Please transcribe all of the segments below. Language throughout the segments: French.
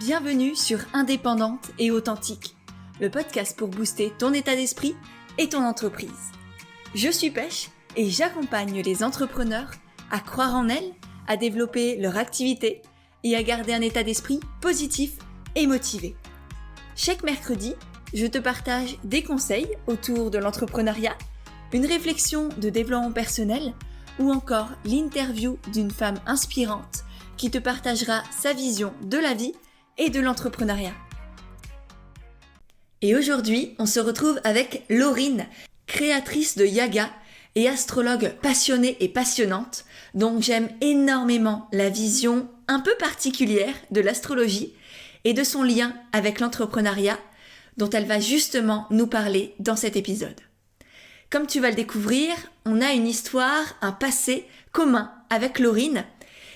Bienvenue sur Indépendante et Authentique, le podcast pour booster ton état d'esprit et ton entreprise. Je suis Pêche et j'accompagne les entrepreneurs à croire en elles, à développer leur activité et à garder un état d'esprit positif et motivé. Chaque mercredi, je te partage des conseils autour de l'entrepreneuriat, une réflexion de développement personnel ou encore l'interview d'une femme inspirante qui te partagera sa vision de la vie et de l'entrepreneuriat. Et aujourd'hui, on se retrouve avec Laurine, créatrice de Yaga et astrologue passionnée et passionnante, dont j'aime énormément la vision un peu particulière de l'astrologie et de son lien avec l'entrepreneuriat, dont elle va justement nous parler dans cet épisode. Comme tu vas le découvrir, on a une histoire, un passé commun avec Laurine.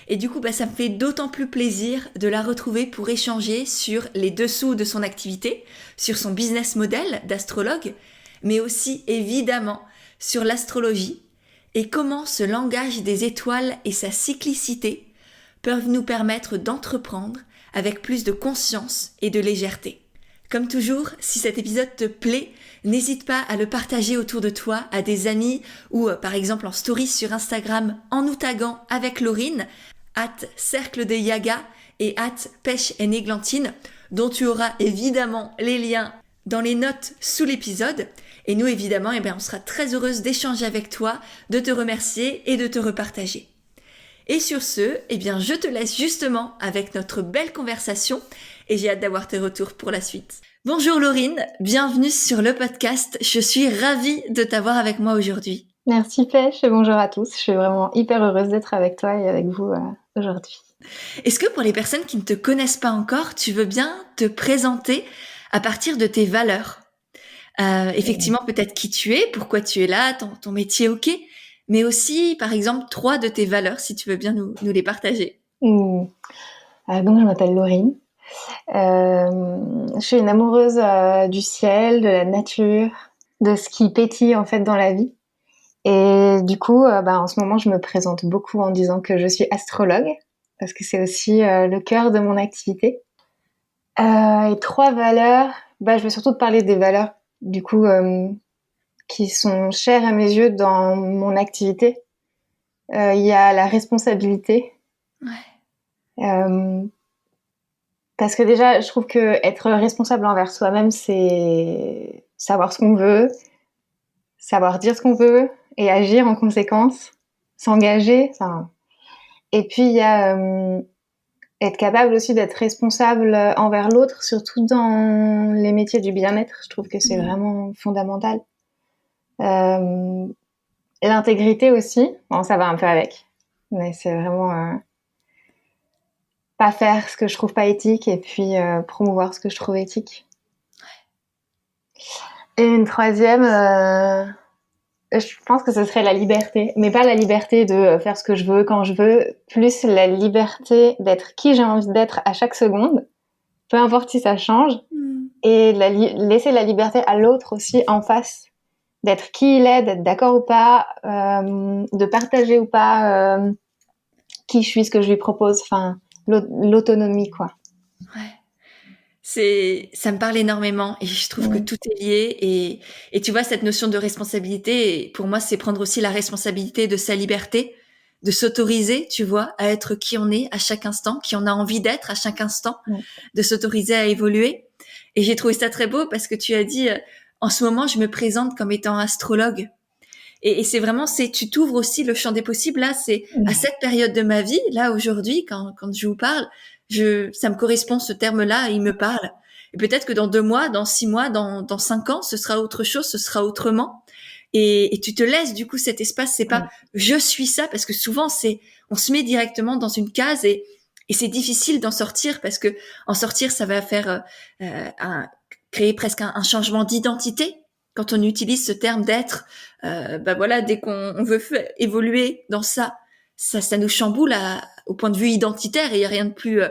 Et du coup, ça me fait d'autant plus plaisir de la retrouver pour échanger sur les dessous de son activité, sur son business model d'astrologue, mais aussi évidemment sur l'astrologie et comment ce langage des étoiles et sa cyclicité peuvent nous permettre d'entreprendre avec plus de conscience et de légèreté. Comme toujours, si cet épisode te plaît, n'hésite pas à le partager autour de toi à des amis ou par exemple en story sur Instagram en nous taguant avec Laurine, @cercle de Yaga et @pêche et néglantine, dont tu auras évidemment les liens dans les notes sous l'épisode. Et nous évidemment, on sera très heureuse d'échanger avec toi, de te remercier et de te repartager. Et sur ce, je te laisse justement avec notre belle conversation et j'ai hâte d'avoir tes retours pour la suite. Bonjour Laurine, bienvenue sur le podcast. Je suis ravie de t'avoir avec moi aujourd'hui. Merci Pêche et bonjour à tous. Je suis vraiment hyper heureuse d'être avec toi et avec vous aujourd'hui. Est-ce que pour les personnes qui ne te connaissent pas encore, tu veux bien te présenter à partir de tes valeurs ? Effectivement, peut-être qui tu es, pourquoi tu es là, ton métier, ok, mais aussi, par exemple, 3 de tes valeurs, si tu veux bien nous les partager. Donc, je m'appelle Laurine. Je suis une amoureuse du ciel, de la nature, de ce qui pétille en fait dans la vie. Et du coup, en ce moment, je me présente beaucoup en disant que je suis astrologue, parce que c'est aussi le cœur de mon activité. Et 3 valeurs, je vais surtout te parler des valeurs, du coup, qui sont chères à mes yeux dans mon activité. Il y a la responsabilité. Ouais. Parce que déjà, je trouve que être responsable envers soi-même, c'est savoir ce qu'on veut, savoir dire ce qu'on veut et agir en conséquence, s'engager. Et puis il y a être capable aussi d'être responsable envers l'autre, surtout dans les métiers du bien-être. Je trouve que c'est vraiment fondamental. L'intégrité aussi, bon, ça va un peu avec, mais c'est vraiment pas faire ce que je trouve pas éthique et puis promouvoir ce que je trouve éthique. Et une troisième, je pense que ce serait la liberté, mais pas la liberté de faire ce que je veux quand je veux, plus la liberté d'être qui j'ai envie d'être à chaque seconde, peu importe si ça change, et laisser la liberté à l'autre aussi en face, d'être qui il est, d'être d'accord ou pas, de partager ou pas qui je suis, ce que je lui propose, l'autonomie, quoi. Ouais. Ça me parle énormément et je trouve que tout est lié et tu vois, cette notion de responsabilité, pour moi, c'est prendre aussi la responsabilité de sa liberté, de s'autoriser, tu vois, à être qui on est à chaque instant, qui on a envie d'être à chaque instant, de s'autoriser à évoluer. Et j'ai trouvé ça très beau parce que tu as dit, en ce moment, je me présente comme étant astrologue. Et c'est vraiment, tu t'ouvres aussi le champ des possibles. Là, c'est à cette période de ma vie, là, aujourd'hui, quand je vous parle, ça me correspond, ce terme-là, il me parle. Et peut-être que dans 2 mois, dans 6 mois, dans 5 ans, ce sera autre chose, ce sera autrement. Et tu te laisses, du coup, cet espace, c'est pas je suis ça, parce que souvent, on se met directement dans une case et c'est difficile d'en sortir parce que en sortir, ça va faire, créer presque un changement d'identité. Quand on utilise ce terme d'être, dès qu'on veut évoluer dans ça nous chamboule au point de vue identitaire et il n'y a rien de plus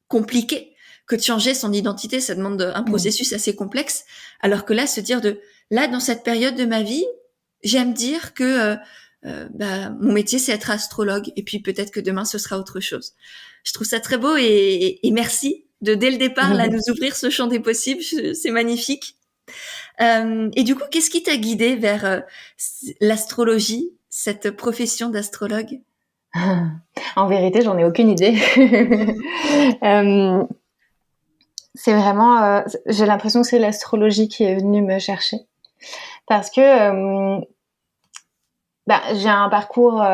compliqué que de changer son identité. Ça demande un processus assez complexe. Alors que là, se dire dans cette période de ma vie, j'aime dire que mon métier, c'est être astrologue et puis peut-être que demain, ce sera autre chose. Je trouve ça très beau et merci de dès le départ là nous ouvrir ce champ des possibles. C'est magnifique. Et du coup, qu'est-ce qui t'a guidé vers l'astrologie, cette profession d'astrologue? En vérité, j'en ai aucune idée. C'est vraiment, j'ai l'impression que c'est l'astrologie qui est venue me chercher. Parce que j'ai un parcours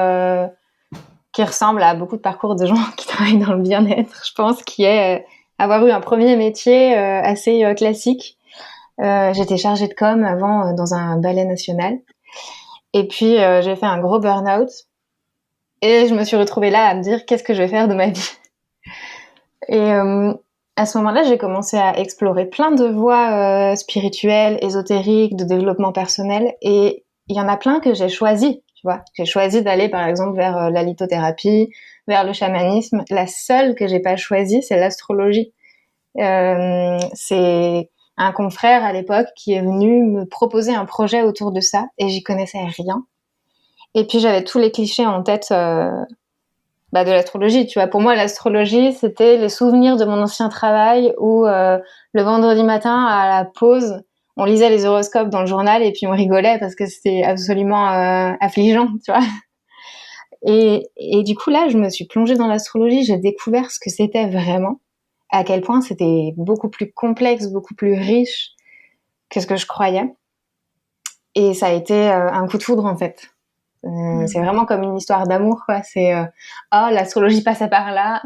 qui ressemble à beaucoup de parcours de gens qui travaillent dans le bien-être, je pense, qui est avoir eu un premier métier assez classique. J'étais chargée de com avant dans un ballet national. Et puis, j'ai fait un gros burn-out. Et je me suis retrouvée là à me dire qu'est-ce que je vais faire de ma vie. Et à ce moment-là, j'ai commencé à explorer plein de voies spirituelles, ésotériques, de développement personnel. Et il y en a plein que j'ai choisi, tu vois. J'ai choisi d'aller, par exemple, vers la lithothérapie, vers le chamanisme. La seule que j'ai pas choisie, c'est l'astrologie. C'est un confrère à l'époque qui est venu me proposer un projet autour de ça et j'y connaissais rien. Et puis j'avais tous les clichés en tête de l'astrologie, tu vois. Pour moi, l'astrologie, c'était les souvenirs de mon ancien travail où le vendredi matin à la pause, on lisait les horoscopes dans le journal et puis on rigolait parce que c'était absolument affligeant, tu vois. Et du coup là, je me suis plongée dans l'astrologie, j'ai découvert ce que c'était vraiment, à quel point c'était beaucoup plus complexe, beaucoup plus riche que ce que je croyais. Et ça a été un coup de foudre en fait. C'est vraiment comme une histoire d'amour, quoi. C'est oh, l'astrologie passait par là,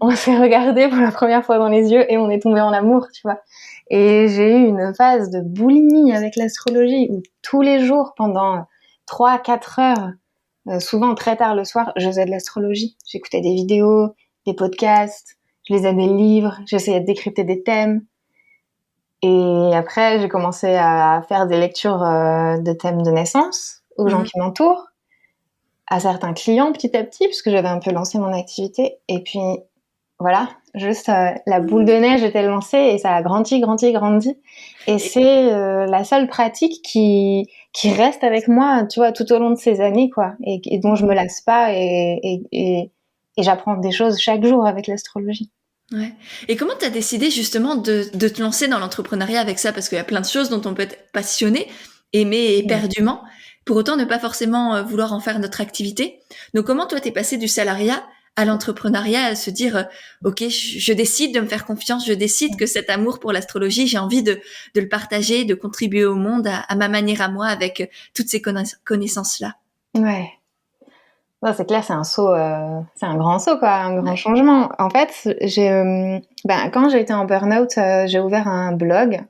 on s'est regardé pour la première fois dans les yeux et on est tombé en amour, tu vois. Et j'ai eu une phase de boulimie avec l'astrologie où tous les jours, pendant 3-4 heures, souvent très tard le soir, je faisais de l'astrologie. J'écoutais des vidéos, des podcasts, je lisais des livres, j'essayais de décrypter des thèmes. Et après, j'ai commencé à faire des lectures de thèmes de naissance aux gens qui m'entourent, à certains clients petit à petit, puisque j'avais un peu lancé mon activité. Et puis, voilà, juste la boule de neige était lancée et ça a grandi. Et c'est la seule pratique qui reste avec moi, tu vois, tout au long de ces années, quoi, et dont je me lasse pas et j'apprends des choses chaque jour avec l'astrologie. Ouais. Et comment tu as décidé justement de te lancer dans l'entrepreneuriat avec ça? Parce qu'il y a plein de choses dont on peut être passionné, aimer éperdument, pour autant ne pas forcément vouloir en faire notre activité. Donc comment toi t'es passé du salariat à l'entrepreneuriat, à se dire ok, je décide de me faire confiance, je décide que cet amour pour l'astrologie, j'ai envie de le partager, de contribuer au monde à ma manière à moi avec toutes ces connaissances-là. Ouais. Non, c'est clair, c'est un saut, c'est un grand saut, quoi, un grand changement. En fait, quand j'ai été en burn-out, j'ai ouvert un blog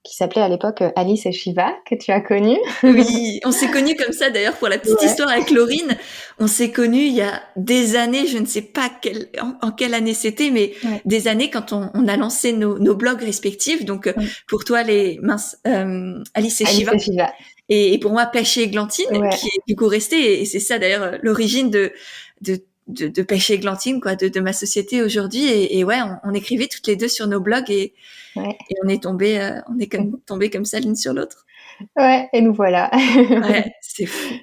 qui s'appelait à l'époque Alice et Shiva, que tu as connu. Oui, on s'est connus comme ça d'ailleurs pour la petite histoire avec Laurine. On s'est connus il y a des années, je ne sais pas en quelle année c'était, mais des années quand on a lancé nos blogs respectifs. Donc pour toi Alice et Shiva. Et pour moi Pêche et Églantine, qui est du coup resté. Et c'est ça d'ailleurs l'origine de Pêche et Églantine, quoi, de ma société aujourd'hui. Et ouais, on écrivait toutes les deux sur nos blogs et on est tombé comme ça l'une sur l'autre. Ouais, et nous voilà. Ouais, c'est fou.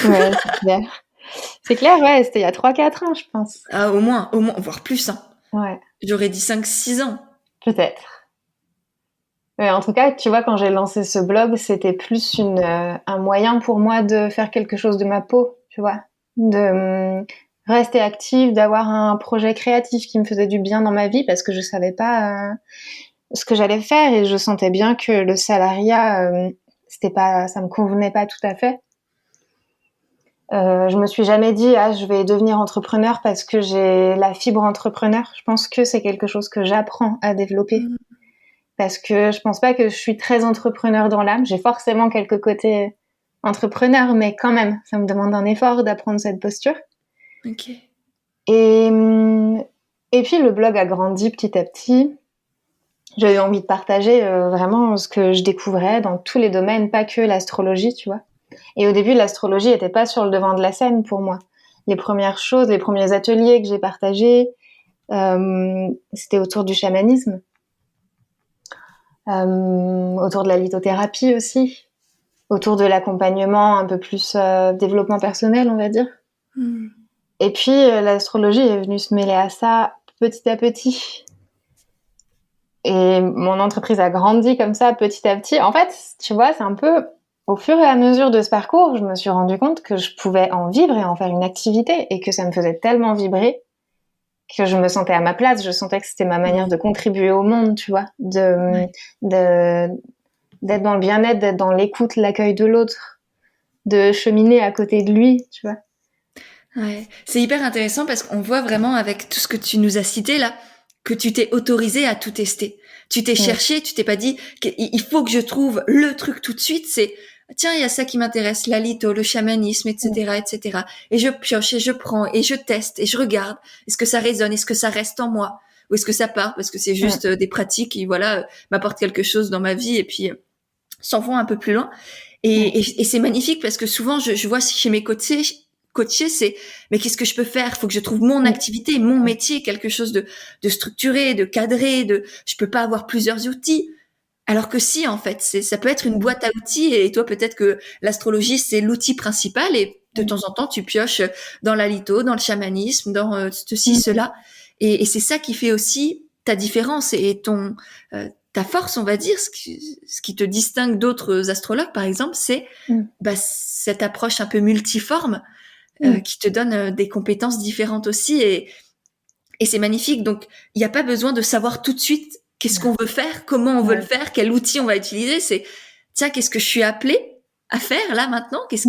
Ouais, c'est clair. C'est clair, ouais, c'était il y a 3-4 ans, je pense. Ah, au moins, voire plus, hein. Ouais. J'aurais dit 5-6 ans. Peut-être. Mais en tout cas, tu vois, quand j'ai lancé ce blog, c'était plus un moyen pour moi de faire quelque chose de ma peau, tu vois. De rester active, d'avoir un projet créatif qui me faisait du bien dans ma vie parce que je savais pas ce que j'allais faire et je sentais bien que le salariat, ça me convenait pas tout à fait. Je me suis jamais dit je vais devenir entrepreneur parce que j'ai la fibre entrepreneur. Je pense que c'est quelque chose que j'apprends à développer. Parce que je pense pas que je suis très entrepreneur dans l'âme. J'ai forcément quelques côtés entrepreneurs, mais quand même, ça me demande un effort d'apprendre cette posture. Ok. Et puis le blog a grandi petit à petit. J'avais envie de partager vraiment ce que je découvrais dans tous les domaines, pas que l'astrologie, tu vois. Et au début, l'astrologie était pas sur le devant de la scène pour moi. Les premières choses, les premiers ateliers que j'ai partagés, c'était autour du chamanisme, autour de la lithothérapie aussi, autour de l'accompagnement un peu plus développement personnel, on va dire. Et puis l'astrologie est venue se mêler à ça petit à petit. Et mon entreprise a grandi comme ça petit à petit. En fait, tu vois, c'est un peu au fur et à mesure de ce parcours, je me suis rendu compte que je pouvais en vivre et en faire une activité et que ça me faisait tellement vibrer que je me sentais à ma place. Je sentais que c'était ma manière de contribuer au monde, tu vois, de d'être dans le bien-être, d'être dans l'écoute, l'accueil de l'autre, de cheminer à côté de lui, tu vois. Ouais. C'est hyper intéressant parce qu'on voit vraiment avec tout ce que tu nous as cité là, que tu t'es autorisé à tout tester. Tu t'es cherché, tu t'es pas dit il faut que je trouve le truc tout de suite. C'est tiens, il y a ça qui m'intéresse, la litho, le chamanisme, etc., etc. Et je pioche et je prends et je teste et je regarde. Est-ce que ça résonne? Est-ce que ça reste en moi? Ou est-ce que ça part parce que c'est juste des pratiques qui voilà m'apportent quelque chose dans ma vie et puis s'en vont un peu plus loin. Et c'est magnifique parce que souvent je vois chez mes coachés, c'est mais qu'est-ce que je peux faire? Faut que je trouve mon activité, mon métier, quelque chose de structuré, de cadré, je peux pas avoir plusieurs outils. Alors que si, en fait, ça peut être une boîte à outils et toi, peut-être que l'astrologie, c'est l'outil principal et de temps en temps, tu pioches dans la litho, dans le chamanisme, dans ceci, cela. Et c'est ça qui fait aussi ta différence et ta force, on va dire, ce qui te distingue d'autres astrologues, par exemple, c'est cette approche un peu multiforme qui te donne des compétences différentes aussi et c'est magnifique. Donc, il n'y a pas besoin de savoir tout de suite qu'est-ce qu'on veut faire, comment on veut le faire, quel outil on va utiliser. C'est, tiens, qu'est-ce que je suis appelée à faire là maintenant? Qu'est-ce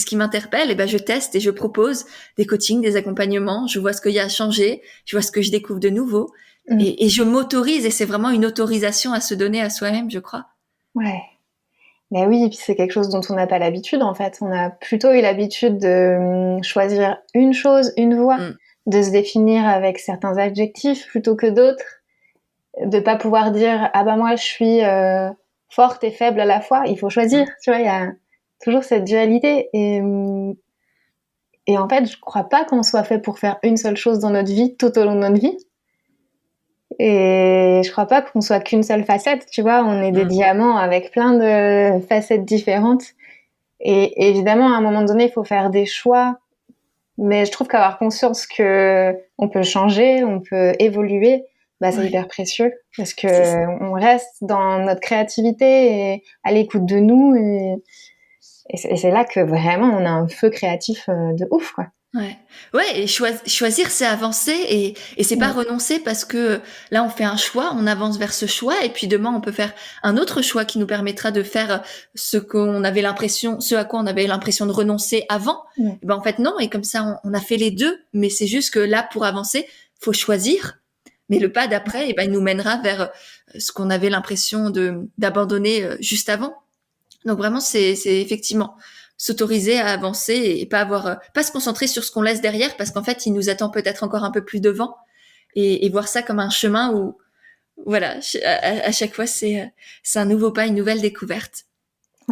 qui m'interpelle? Et ben, je teste et je propose des coachings, des accompagnements. Je vois ce qu'il y a à changer. Je vois ce que je découvre de nouveau. Et je m'autorise et c'est vraiment une autorisation à se donner à soi-même, je crois. Ouais. Mais oui, et puis c'est quelque chose dont on n'a pas l'habitude en fait. On a plutôt eu l'habitude de choisir une chose, une voie, de se définir avec certains adjectifs plutôt que d'autres, de pas pouvoir dire ah bah moi je suis forte et faible à la fois. Il faut choisir, tu vois. Il y a toujours cette dualité et en fait je crois pas qu'on soit fait pour faire une seule chose dans notre vie tout au long de notre vie. Et je crois pas qu'on soit qu'une seule facette, tu vois. On est des diamants avec plein de facettes différentes. Et évidemment, à un moment donné, il faut faire des choix. Mais je trouve qu'avoir conscience que on peut changer, on peut évoluer, bah, c'est hyper précieux. Parce que on reste dans notre créativité et à l'écoute de nous. Et c'est là que vraiment on a un feu créatif de ouf, quoi. Ouais, et choisir, c'est avancer et c'est pas renoncer parce que là, on fait un choix, on avance vers ce choix et puis demain, on peut faire un autre choix qui nous permettra de faire ce à quoi on avait l'impression de renoncer avant. Et ben, en fait, non. Et comme ça, on a fait les deux, mais c'est juste que là, pour avancer, faut choisir. Mais le pas d'après, et ben, il nous mènera vers ce qu'on avait l'impression d'abandonner juste avant. Donc vraiment, c'est effectivement s'autoriser à avancer et pas se concentrer sur ce qu'on laisse derrière parce qu'en fait, il nous attend peut-être encore un peu plus devant et voir ça comme un chemin où, voilà, à chaque fois, c'est un nouveau pas, une nouvelle découverte.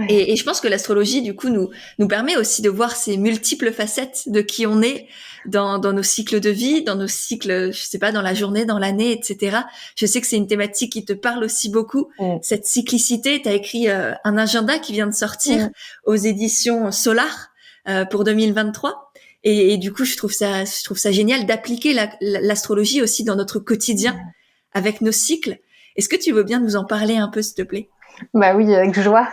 Et je pense que l'astrologie, du coup, nous permet aussi de voir ces multiples facettes de qui on est dans nos cycles de vie, dans nos cycles, je sais pas, dans la journée, dans l'année, etc. Je sais que c'est une thématique qui te parle aussi beaucoup, cette cyclicité. Tu as écrit un agenda qui vient de sortir aux éditions Solar pour 2023. Et du coup, je trouve ça génial d'appliquer l'astrologie aussi dans notre quotidien avec nos cycles. Est-ce que tu veux bien nous en parler un peu, s'il te plaît? Bah oui, avec joie.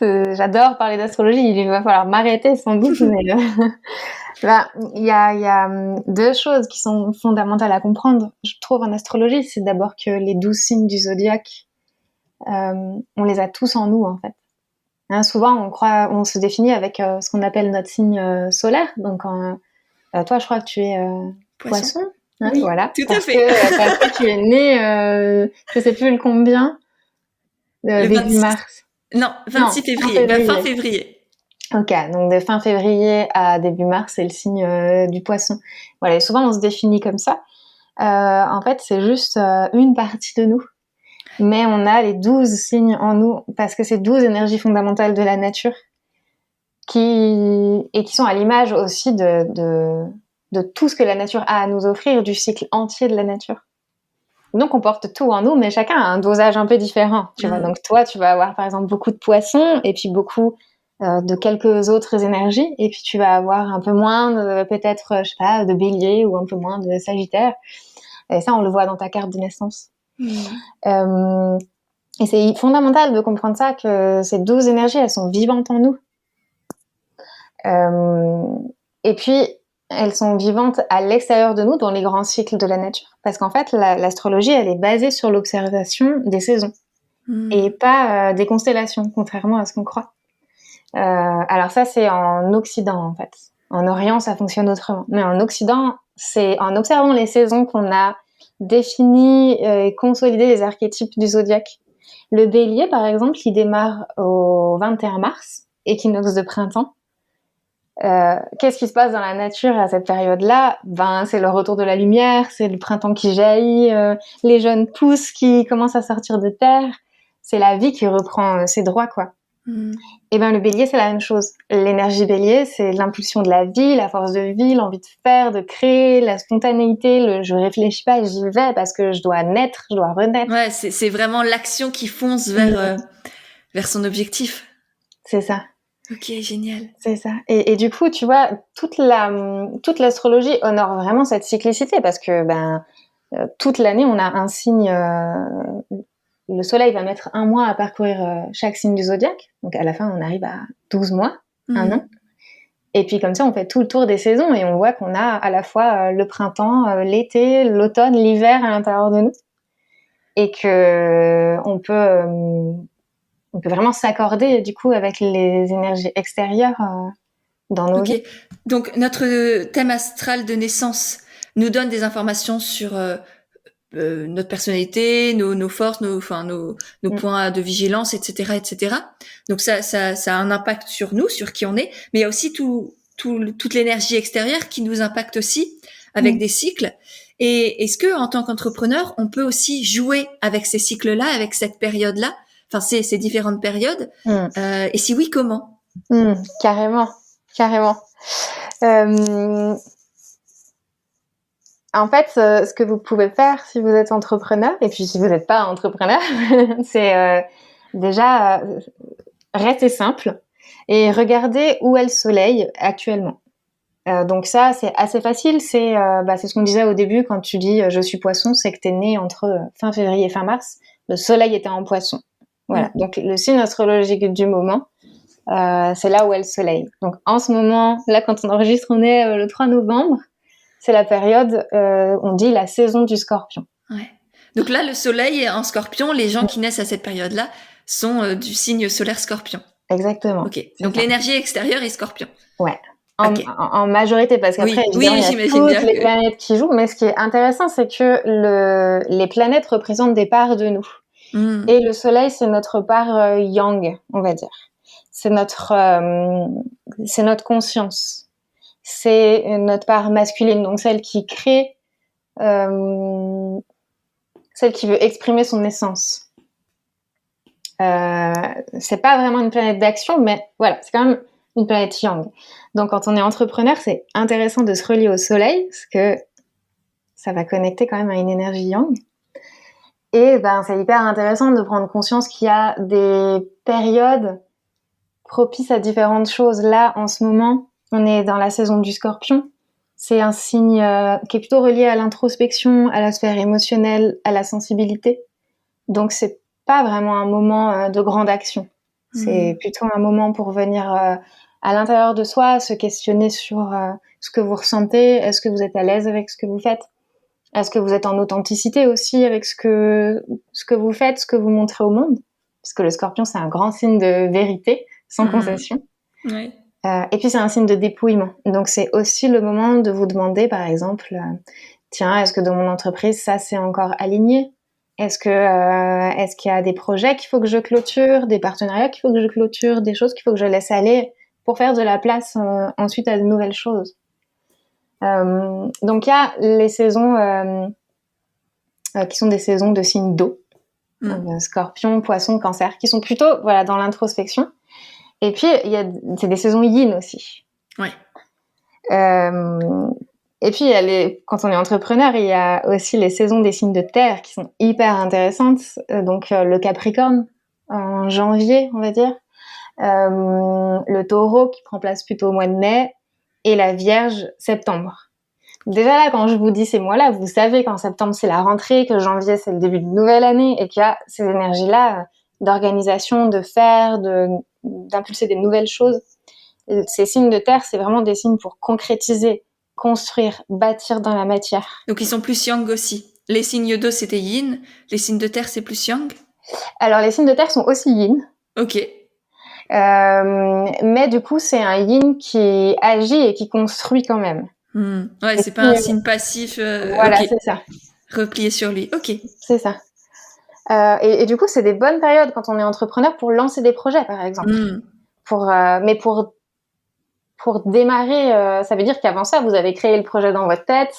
J'adore parler d'astrologie. Il va falloir m'arrêter sans doute, mais là, il y a deux choses qui sont fondamentales à comprendre, je trouve, en astrologie. C'est d'abord que les 12 signes du zodiaque, on les a tous en nous, en fait. Hein, souvent, on se définit avec ce qu'on appelle notre signe solaire. Donc, toi, je crois que tu es poisson. Hein, oui, voilà. Tout à fait. Parce que tu es né, je sais plus le combien. Début 26. mars. 26 février. Fin février. Ok, donc de fin février à début mars, c'est le signe du poisson. Voilà, et souvent on se définit comme ça. En fait, c'est juste une partie de nous. Mais on a les 12 signes en nous, parce que c'est 12 énergies fondamentales de la nature qui sont à l'image aussi de tout ce que la nature a à nous offrir, du cycle entier de la nature. Donc, on porte tout en nous, mais chacun a un dosage un peu différent, tu vois. Donc, toi, tu vas avoir, par exemple, beaucoup de poissons et puis beaucoup de quelques autres énergies. Et puis, tu vas avoir un peu moins, peut-être, je sais pas, de bélier ou un peu moins de sagittaire. Et ça, on le voit dans ta carte de naissance. Euh, et c'est fondamental de comprendre ça, que ces 12 énergies, elles sont vivantes en nous. Et puis, elles sont vivantes à l'extérieur de nous, dans les grands cycles de la nature. Parce qu'en fait, l'astrologie, elle est basée sur l'observation des saisons et pas des constellations, contrairement à ce qu'on croit. Alors ça, c'est en Occident, en fait. En Orient, ça fonctionne autrement. Mais en Occident, c'est en observant les saisons qu'on a défini et consolidé les archétypes du zodiaque. Le bélier, par exemple, il démarre au 21 mars, équinoxe de printemps. Qu'est-ce qui se passe dans la nature à cette période-là? C'est le retour de la lumière, c'est le printemps qui jaillit, les jeunes pousses qui commencent à sortir de terre. C'est la vie qui reprend ses droits, quoi. Et le bélier, c'est la même chose. L'énergie bélier, c'est l'impulsion de la vie, la force de vie, l'envie de faire, de créer, la spontanéité, je réfléchis pas, j'y vais parce que je dois naître, je dois renaître. Ouais, c'est vraiment l'action qui fonce vers son objectif. C'est ça. Ok, génial. C'est ça. Et du coup, tu vois, toute l'astrologie honore vraiment cette cyclicité parce que toute l'année, on a un signe. Le soleil va mettre 1 mois à parcourir chaque signe du zodiaque. Donc à la fin, on arrive à 12 mois, 1 an. Et puis comme ça, on fait tout le tour des saisons et on voit qu'on a à la fois le printemps, l'été, l'automne, l'hiver à l'intérieur de nous. Et que on peut vraiment s'accorder du coup avec les énergies extérieures dans nos vies. Donc notre thème astral de naissance nous donne des informations sur notre personnalité, nos forces, nos points de vigilance, etc., etc. Donc ça a un impact sur nous, sur qui on est, mais il y a aussi toute l'énergie extérieure qui nous impacte aussi avec des cycles. Et est-ce que en tant qu'entrepreneur, on peut aussi jouer avec ces cycles-là, avec cette période-là, enfin ces différentes périodes, et si oui, comment? Carrément. En fait, ce que vous pouvez faire si vous êtes entrepreneur, et puis si vous n'êtes pas entrepreneur, c'est déjà rester simple et regarder où est le soleil actuellement. Donc ça, c'est assez facile. C'est ce qu'on disait au début quand tu dis je suis poisson, c'est que t'es né entre fin février et fin mars. Le soleil était en poisson. Voilà. Donc le signe astrologique du moment, c'est là où est le soleil. Donc en ce moment, là quand on enregistre, on est le 3 novembre. C'est la période, on dit la saison du scorpion. Ouais. Donc là, le soleil est en scorpion. Les gens qui naissent à cette période-là sont du signe solaire scorpion. Exactement. Ok. Donc l'énergie extérieure est scorpion. Ouais. En majorité, parce qu'après, évidemment, il y a toutes les planètes qui jouent. Mais ce qui est intéressant, c'est que les planètes représentent des parts de nous. Et le soleil, c'est notre part yang, on va dire. C'est notre conscience. C'est notre part masculine, donc celle qui crée, celle qui veut exprimer son essence. C'est pas vraiment une planète d'action, mais voilà, c'est quand même une planète yang. Donc quand on est entrepreneur, c'est intéressant de se relier au soleil, parce que ça va connecter quand même à une énergie yang. Et c'est hyper intéressant de prendre conscience qu'il y a des périodes propices à différentes choses. Là, en ce moment, on est dans la saison du scorpion. C'est un signe qui est plutôt relié à l'introspection, à la sphère émotionnelle, à la sensibilité. Donc c'est pas vraiment un moment de grande action. C'est plutôt un moment pour venir à l'intérieur de soi, se questionner sur ce que vous ressentez. Est-ce que vous êtes à l'aise avec ce que vous faites? Est-ce que vous êtes en authenticité aussi avec ce que vous faites, ce que vous montrez au monde? Parce que le scorpion, c'est un grand signe de vérité, sans concession. Ouais. Et puis, c'est un signe de dépouillement. Donc, c'est aussi le moment de vous demander, par exemple, tiens, est-ce que dans mon entreprise, ça, c'est encore aligné? Est-ce qu'il y a des projets qu'il faut que je clôture, des partenariats qu'il faut que je clôture, des choses qu'il faut que je laisse aller pour faire de la place ensuite à de nouvelles choses? Donc il y a les saisons qui sont des saisons de signes d'eau, Scorpion, Poisson, Cancer, qui sont plutôt dans l'introspection. Et puis c'est des saisons yin aussi. Ouais. Et puis quand on est entrepreneur, il y a aussi les saisons des signes de terre qui sont hyper intéressantes. Donc le Capricorne en janvier, on va dire, le Taureau qui prend place plutôt au mois de mai, et la Vierge septembre. déjà là, quand je vous dis ces mois-là, vous savez qu'en septembre, c'est la rentrée, que janvier, c'est le début d'une nouvelle année, et qu'il y a ces énergies-là d'organisation, de faire, d'impulser des nouvelles choses. Ces signes de terre, c'est vraiment des signes pour concrétiser, construire, bâtir dans la matière. Donc ils sont plus yang aussi. Les signes d'eau, c'était yin. Les signes de terre, c'est plus yang. Alors, les signes de terre sont aussi yin. Ok. Mais du coup, c'est un yin qui agit et qui construit quand même. Ouais, c'est pas un signe passif. Voilà, okay. C'est ça. Replié sur lui. Ok. C'est ça. Et du coup, c'est des bonnes périodes quand on est entrepreneur pour lancer des projets, par exemple. Mais pour démarrer, ça veut dire qu'avant ça, vous avez créé le projet dans votre tête.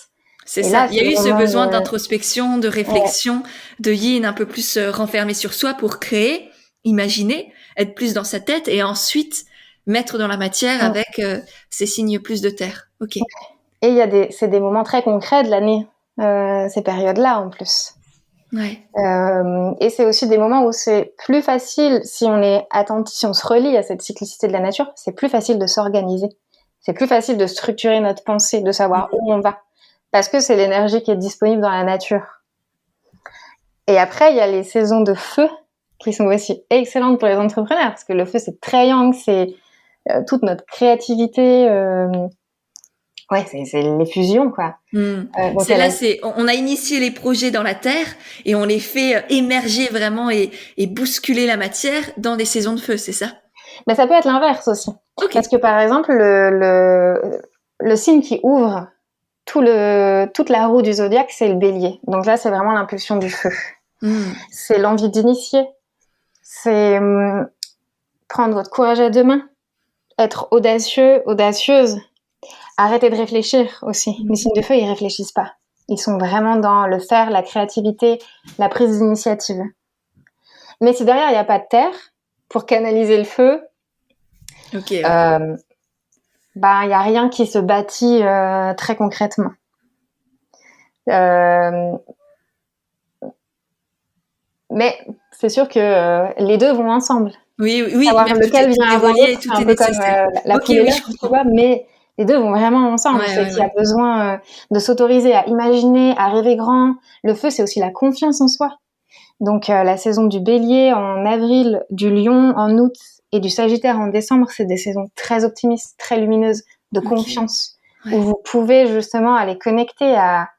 C'est ça. Là, il y a eu ce besoin d'introspection, de réflexion, de yin un peu plus renfermé sur soi pour créer, imaginer, être plus dans sa tête et ensuite mettre dans la matière avec ces signes plus de terre. Ok. Et c'est des moments très concrets de l'année, ces périodes-là en plus. Ouais. Et c'est aussi des moments où c'est plus facile, si on est attentif, si on se relie à cette cyclicité de la nature, c'est plus facile de s'organiser. C'est plus facile de structurer notre pensée, de savoir où on va. Parce que c'est l'énergie qui est disponible dans la nature. Et après, il y a les saisons de feu qui sont aussi excellentes pour les entrepreneurs, parce que le feu, c'est très yang, c'est toute notre créativité. Ouais, c'est l'effusion, quoi. C'est là, on a initié les projets dans la terre et on les fait émerger vraiment et bousculer la matière dans des saisons de feu, c'est ça? Mais ça peut être l'inverse aussi. Okay. Parce que par exemple, le signe qui ouvre toute la roue du zodiaque, c'est le bélier. Donc là, c'est vraiment l'impulsion du feu. C'est l'envie d'initier. C'est prendre votre courage à deux mains. Être audacieux, audacieuse. Arrêtez de réfléchir aussi. Les signes de feu, ils réfléchissent pas. Ils sont vraiment dans le faire, la créativité, la prise d'initiative. Mais si derrière, il n'y a pas de terre, pour canaliser le feu, okay, il n'y a rien qui se bâtit très concrètement. Mais c'est sûr que les deux vont ensemble. Oui. Savoir lequel vient avant l'autre, c'est un peu comme la poule et l'œuf, tu vois, mais les deux vont vraiment ensemble. C'est qu'il y a besoin de s'autoriser à imaginer, à rêver grand. Le feu, c'est aussi la confiance en soi. Donc la saison du bélier en avril, du lion en août et du sagittaire en décembre, c'est des saisons très optimistes, très lumineuses, de confiance, où vous pouvez justement aller connecter à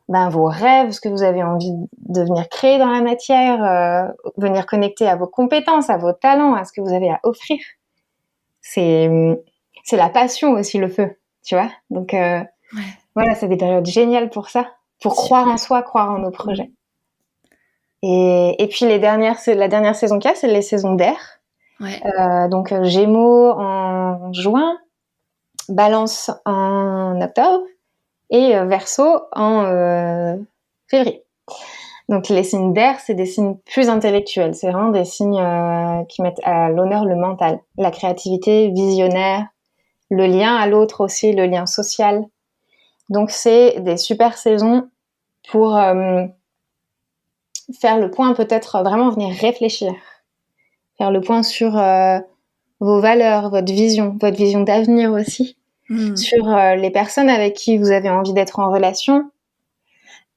vos rêves, ce que vous avez envie de venir créer dans la matière, venir connecter à vos compétences, à vos talents, à ce que vous avez à offrir. C'est la passion aussi, le feu, tu vois. Donc voilà, c'est des périodes géniales pour ça, pour croire en soi, croire en nos projets. Et puis la dernière saison qu'il y a, c'est les saisons d'air. Donc Gémeaux en juin, Balance en octobre et Verseau en février. Donc les signes d'air, c'est des signes plus intellectuels. C'est vraiment des signes qui mettent à l'honneur le mental, la créativité, visionnaire, le lien à l'autre aussi, le lien social. Donc c'est des super saisons pour faire le point, peut-être vraiment venir réfléchir, faire le point sur vos valeurs, votre vision d'avenir aussi, sur les personnes avec qui vous avez envie d'être en relation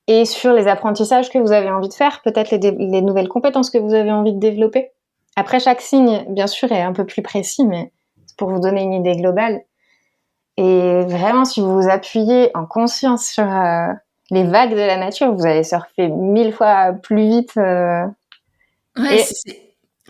et sur les apprentissages que vous avez envie de faire, peut-être les nouvelles compétences que vous avez envie de développer. Après, chaque signe, bien sûr, est un peu plus précis, mais c'est pour vous donner une idée globale. Et vraiment, si vous vous appuyez en conscience sur les vagues de la nature, vous allez surfer 1000 fois plus vite.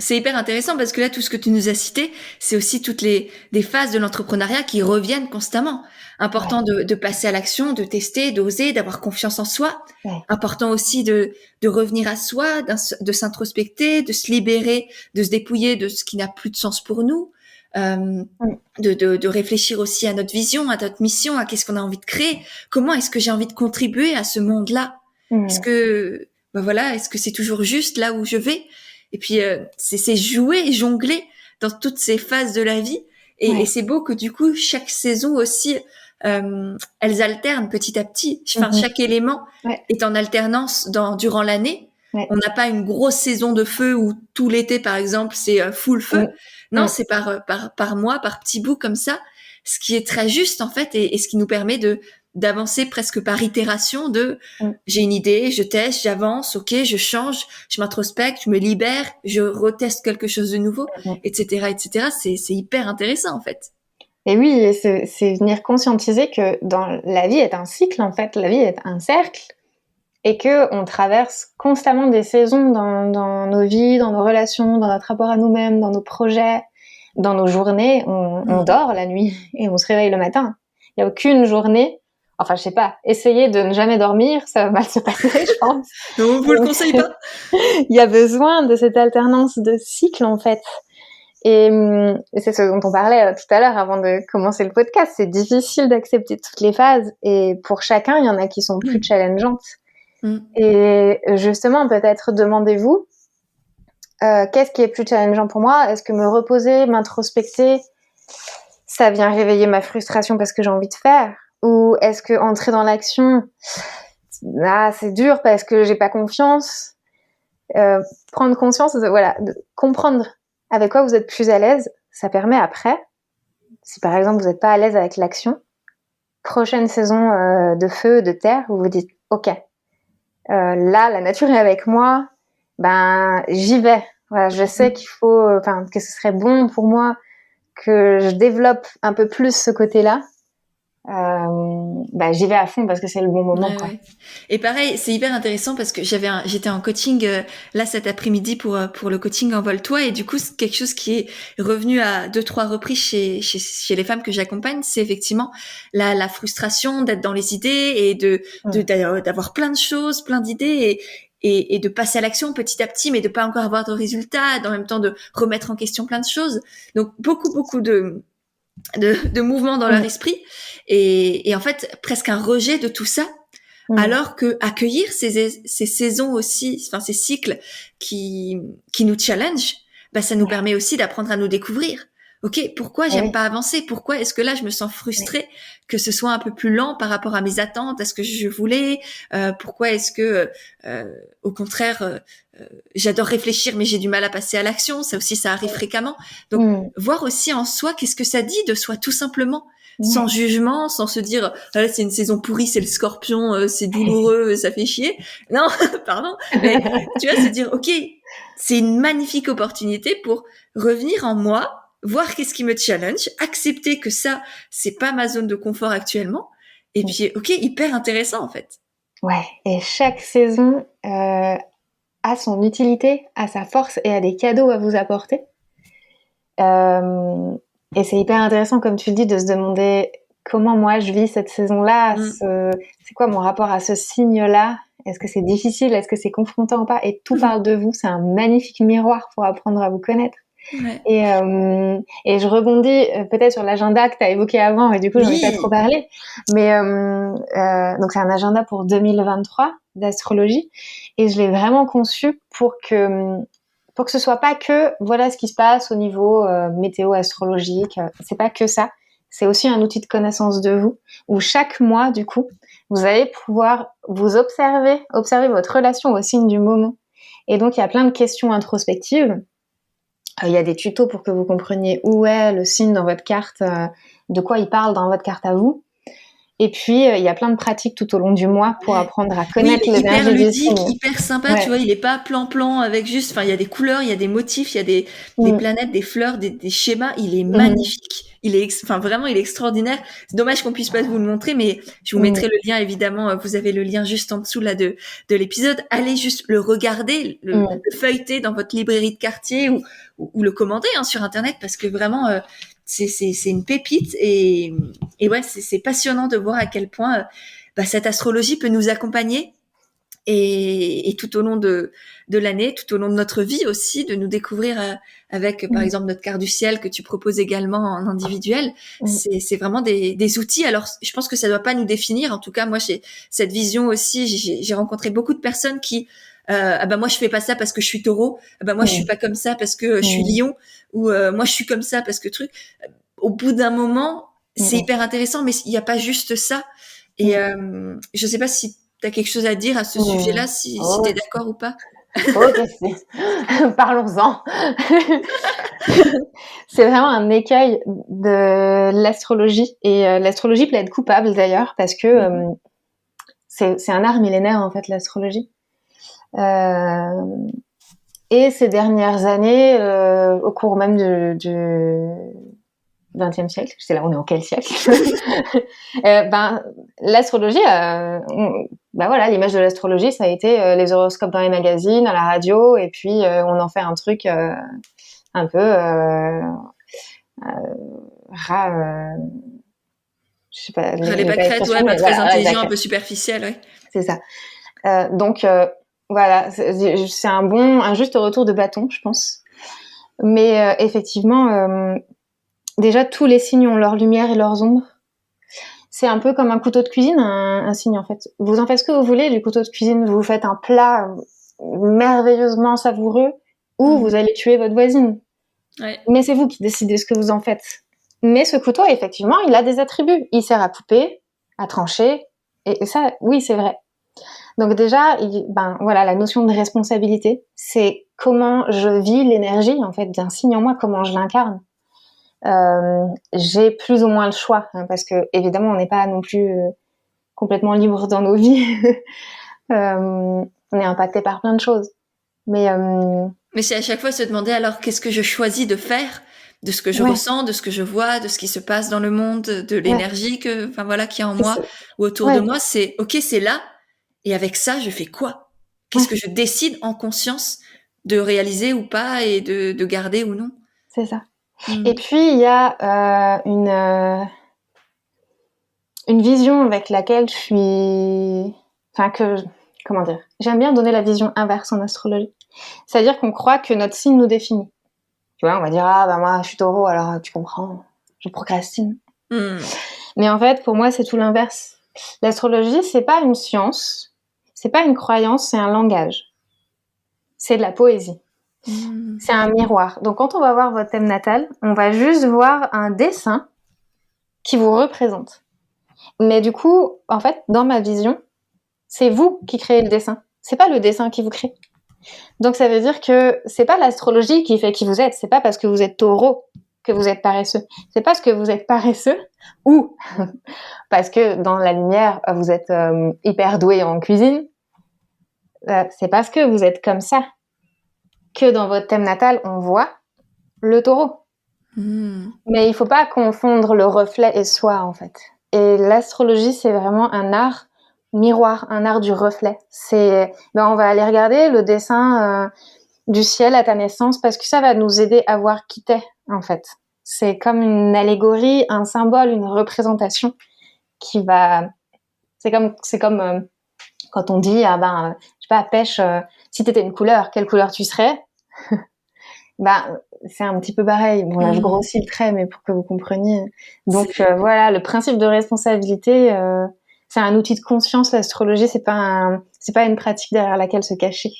C'est hyper intéressant parce que là, tout ce que tu nous as cité, c'est aussi toutes des phases de l'entrepreneuriat qui reviennent constamment. Important de passer à l'action, de tester, d'oser, d'avoir confiance en soi. Important aussi de revenir à soi, de s'introspecter, de se libérer, de se dépouiller de ce qui n'a plus de sens pour nous. De réfléchir aussi à notre vision, à notre mission, à qu'est-ce qu'on a envie de créer. Comment est-ce que j'ai envie de contribuer à ce monde-là? Est-ce que, est-ce que c'est toujours juste là où je vais? Et puis, c'est jouer et jongler dans toutes ces phases de la vie. Et c'est beau que du coup, chaque saison aussi, elles alternent petit à petit. Enfin, chaque élément est en alternance durant l'année. On n'a pas une grosse saison de feu où tout l'été, par exemple, c'est full feu. Non, c'est par mois, par petits bouts comme ça. Ce qui est très juste, en fait, et ce qui nous permet de d'avancer presque par itération de Mm. j'ai une idée, je teste, j'avance, ok, je change, je m'introspecte, je me libère, je reteste quelque chose de nouveau, Mm. etc., etc. C'est hyper intéressant en fait. Et oui, et c'est venir conscientiser que dans la vie est un cycle en fait, la vie est un cercle et que on traverse constamment des saisons dans nos vies, dans nos relations, dans notre rapport à nous-mêmes, dans nos projets, dans nos journées. On dort la nuit et on se réveille le matin. Il y a aucune journée. Enfin, je sais pas. Essayez de ne jamais dormir, ça va mal se passer, je pense. On vous le conseille pas? Il y a besoin de cette alternance de cycle en fait. Et c'est ce dont on parlait tout à l'heure avant de commencer le podcast. C'est difficile d'accepter toutes les phases et pour chacun, il y en a qui sont plus challengeantes. Et justement, peut-être demandez-vous qu'est-ce qui est plus challengeant pour moi? Est-ce que me reposer, m'introspecter, ça vient réveiller ma frustration parce que j'ai envie de faire? Ou est-ce que entrer dans l'action, c'est dur parce que j'ai pas confiance? Prendre conscience, voilà, de comprendre avec quoi vous êtes plus à l'aise, ça permet après, si par exemple vous n'êtes pas à l'aise avec l'action, prochaine saison de feu, de terre, vous vous dites ok, là la nature est avec moi, ben j'y vais. Voilà, je sais qu'il faut, que ce serait bon pour moi que je développe un peu plus ce côté-là. J'y vais à fond parce que c'est le bon moment. Quoi. Ouais. Et pareil, c'est hyper intéressant parce que j'étais en coaching là cet après-midi pour le coaching Envole-toi et du coup c'est quelque chose qui est revenu à 2-3 reprises chez les femmes que j'accompagne, c'est effectivement la frustration d'être dans les idées et d'avoir plein de choses, plein d'idées et de passer à l'action petit à petit, mais de pas encore avoir de résultats, en même temps de remettre en question plein de choses. Donc beaucoup de mouvements dans leur esprit et en fait presque un rejet de tout ça alors que accueillir ces saisons aussi, enfin ces cycles qui nous challenge, ça nous permet aussi d'apprendre à nous découvrir. Ok, pourquoi j'aime pas avancer? Pourquoi est-ce que là je me sens frustrée que ce soit un peu plus lent par rapport à mes attentes, à ce que je voulais? Pourquoi est-ce que au contraire j'adore réfléchir mais j'ai du mal à passer à l'action? Ça aussi ça arrive fréquemment. Donc voir aussi en soi qu'est-ce que ça dit de soi tout simplement. Sans jugement, sans se dire c'est une saison pourrie, c'est le scorpion, c'est douloureux, ça fait chier. Non, pardon, mais tu vois, se dire ok, c'est une magnifique opportunité pour revenir en moi, voir qu'est-ce qui me challenge, accepter que ça c'est pas ma zone de confort actuellement, et puis ok, hyper intéressant en fait. Ouais, et chaque saison a son utilité, a sa force et a des cadeaux à vous apporter. Et c'est hyper intéressant, comme tu le dis, de se demander comment moi je vis cette saison-là, c'est quoi mon rapport à ce signe-là, est-ce que c'est difficile, est-ce que c'est confrontant ou pas, et tout parle de vous, c'est un magnifique miroir pour apprendre à vous connaître. Ouais. Et je rebondis peut-être sur l'agenda que tu as évoqué avant, et du coup j'en ai pas trop parlé, mais donc c'est un agenda pour 2023 d'astrologie, et je l'ai vraiment conçu pour que ce soit pas que voilà ce qui se passe au niveau météo astrologique, c'est pas que ça, c'est aussi un outil de connaissance de vous où chaque mois du coup vous allez pouvoir vous observer votre relation au signe du moment, et donc il y a plein de questions introspectives, il y a des tutos pour que vous compreniez où est le signe dans votre carte, de quoi il parle dans votre carte à vous. Et puis, il y a plein de pratiques tout au long du mois pour apprendre à connaître l'énergie du signe. Hyper ludique, hyper sympa, tu vois, il est pas plan-plan avec juste, il y a des couleurs, il y a des motifs, il y a des planètes, des fleurs, des schémas, il est magnifique. Il est, vraiment, il est extraordinaire. C'est dommage qu'on puisse pas vous le montrer, mais je vous mettrai le lien, évidemment, vous avez le lien juste en dessous, là, de l'épisode. Allez juste le regarder, le feuilleter dans votre librairie de quartier ou le commander, sur Internet, parce que vraiment, c'est une pépite et ouais, c'est passionnant de voir à quel point cette astrologie peut nous accompagner et tout au long de l'année, tout au long de notre vie aussi, de nous découvrir avec par exemple notre carte du ciel que tu proposes également en individuel. C'est vraiment des outils. Alors je pense que ça doit pas nous définir. En tout cas, moi j'ai cette vision aussi. J'ai rencontré beaucoup de personnes qui moi je fais pas ça parce que je suis taureau, moi je suis pas comme ça parce que je suis lion, ou moi je suis comme ça parce que truc. Au bout d'un moment, c'est hyper intéressant, mais il y a pas juste ça. Et je sais pas si tu as quelque chose à dire à ce sujet-là, si t'es d'accord ou pas. Ok, parlons-en. C'est vraiment un écueil de l'astrologie. Et l'astrologie plaide coupable d'ailleurs, parce que c'est un art millénaire en fait, l'astrologie. Et ces dernières années, au cours même du XXe siècle, je sais là on est en quel siècle l'astrologie, voilà, l'image de l'astrologie, ça a été les horoscopes dans les magazines, à la radio, et puis on en fait un truc un peu je sais pas, Râler j'ai pas pas crête, l'expression, ouais, pas mais très voilà, intelligent, un exact, peu superficiel, ouais. c'est ça. Donc voilà, c'est un juste retour de bâton, je pense. Mais effectivement, déjà tous les signes ont leur lumière et leurs ombres. C'est un peu comme un couteau de cuisine, un signe en fait. Vous en faites ce que vous voulez du couteau de cuisine. Vous faites un plat merveilleusement savoureux ou vous allez tuer votre voisine. Ouais. Mais c'est vous qui décidez ce que vous en faites. Mais ce couteau, effectivement, il a des attributs. Il sert à couper, à trancher. Et ça, oui, c'est vrai. Donc déjà, voilà, la notion de responsabilité, c'est comment je vis l'énergie en fait d'un signe en moi, comment je l'incarne. J'ai plus ou moins le choix, hein, parce que évidemment, on n'est pas non plus complètement libre dans nos vies. On est impacté par plein de choses. Mais c'est à chaque fois se demander alors qu'est-ce que je choisis de faire de ce que je Ouais, ressens, de ce que je vois, de ce qui se passe dans le monde, de ouais, l'énergie enfin voilà, qu'il y a en c'est moi ça. ou autour de Ouais, moi. C'est ok, c'est là. Et avec ça, je fais quoi? Qu'est-ce ouais, que je décide en conscience de réaliser ou pas et de garder ou non? c'est ça. Et Mm. puis il y a une vision avec laquelle je suis, enfin comment dire, j'aime bien donner la vision inverse en astrologie. C'est-à-dire qu'on croit que notre signe nous définit. Tu vois, on va dire ah bah moi je suis Taureau, alors tu comprends, je procrastine. Mm. Mais en fait, pour moi, c'est tout l'inverse. L'astrologie, c'est pas une science, c'est pas une croyance, c'est un langage. C'est de la poésie. Mm. C'est un miroir. Donc quand on va voir votre thème natal, on va juste voir un dessin qui vous représente. Mais du coup, en fait, dans ma vision, c'est vous qui créez le dessin. C'est pas le dessin qui vous crée. Donc ça veut dire que c'est pas l'astrologie qui fait qui vous êtes. C'est pas parce que vous êtes Taureau que vous êtes paresseux. C'est parce que vous êtes paresseux ou parce que dans la lumière vous êtes hyper doué en cuisine. C'est parce que vous êtes comme ça que dans votre thème natal on voit le Taureau. Mm. Mais il faut pas confondre le reflet et soi en fait. Et l'astrologie c'est vraiment un art miroir, un art du reflet. On va aller regarder le dessin du ciel à ta naissance parce que ça va nous aider à voir qui t'es en fait. C'est comme une allégorie, un symbole, une représentation qui va. C'est comme quand on dit je sais pas, pêche. Si t'étais une couleur, quelle couleur tu serais? C'est un petit peu pareil. Bon là je Mm. grossis le trait, mais pour que vous compreniez. Donc voilà, le principe de responsabilité. C'est un outil de conscience. L'astrologie, c'est pas une pratique derrière laquelle se cacher.